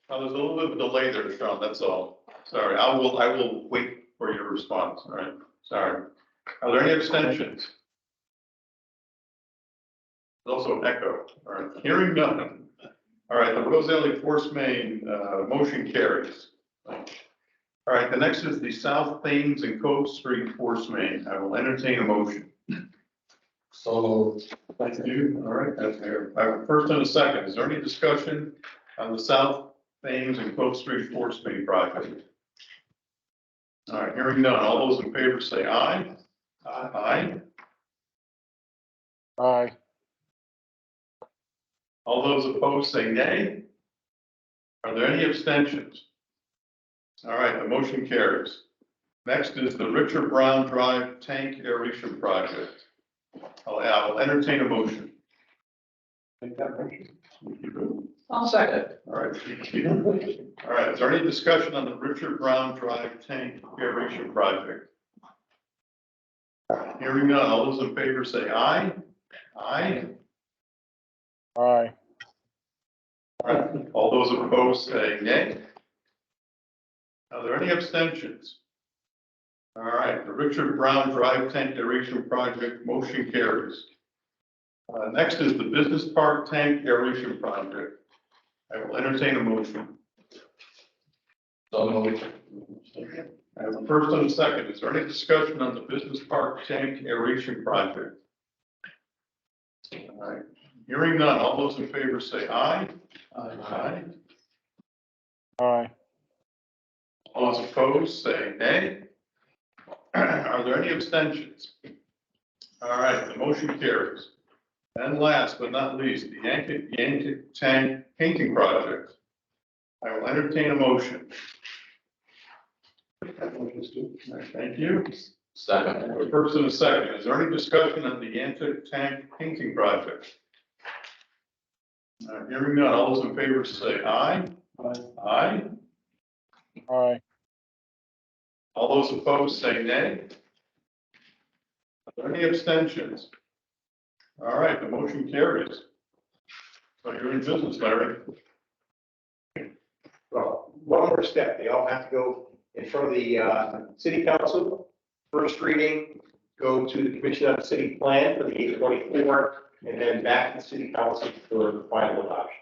a little bit of a delay there, Sean, that's all. Sorry, I will wait for your response, all right, sorry. Are there any abstentions? There's also an echo, all right, hearing none. All right, the Rose Alley Force Main, motion carries. All right, the next is the South Thames and Cove Street Force Main. I will entertain a motion. So, Thank you. All right, that's here. I have a first and a second. Is there any discussion on the South Thames and Cove Street Force Main project? All right, hearing none. All those in favor say aye. Aye. Aye, All those opposed say nay. Are there any abstentions? All right, the motion carries. Next is the Richard Brown Drive Tank Aeration Project. I'll entertain a motion. Make that motion. I'll second. All right. All right, is there any discussion on the Richard Brown Drive Tank Aeration Project? Hearing none, all those in favor say aye. Aye. aye, All right, all those opposed say nay. Are there any abstentions? All right, the Richard Brown Drive Tank Aeration Project motion carries. Next is the Business Park Tank Aeration Project. I will entertain a motion. So moved. I have a first and a second. Is there any discussion on the Business Park Tank Aeration Project? All right, hearing none. All those in favor say aye. Aye. aye, All those opposed say nay. Are there any abstentions? All right, the motion carries. And last but not least, the Yankee Tank Painting Project. I will entertain a motion. All right, thank you. Second. First and a second, is there any discussion on the Yankee Tank Painting Project? Hearing none, all those in favor say aye. Aye. aye, All those opposed say nay. Are there any abstentions? All right, the motion carries. So you're in business, Larry. Well, one more step. They all have to go in front of the city council. First reading, go to the commission on city plan for the 824, and then back to the city council for the final adoption.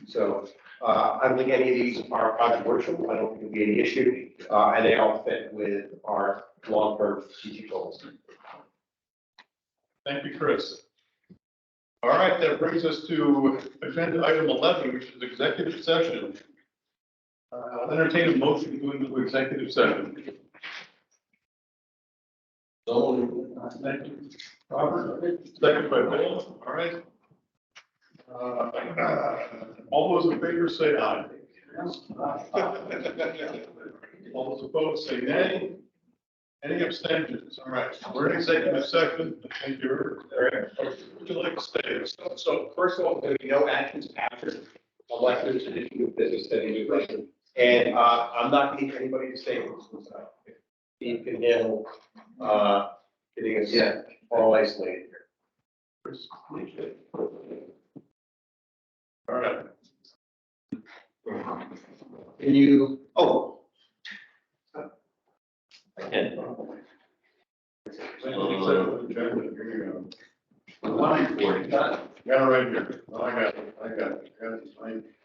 So I don't think any of these are controversial. I don't think it'll be any issue, and they all fit with our long-term strategic goals. Thank you, Chris. All right, that brings us to agenda item 11, which is executive session. I'll entertain a motion to go into executive session. Thank you. Robert, second by Bill, all right. All those in favor say aye. All those opposed say nay. Any abstentions? All right, we're in executive session. Thank you. Eric, would you like to stay? So first of all, there'll be no actions after elections and issue of business that you do. And, I'm not going to need anybody to stay. You can handle, getting us all isolated here. All right. Can you? Oh. I can. Line 40. Got it right here. Oh, I got it.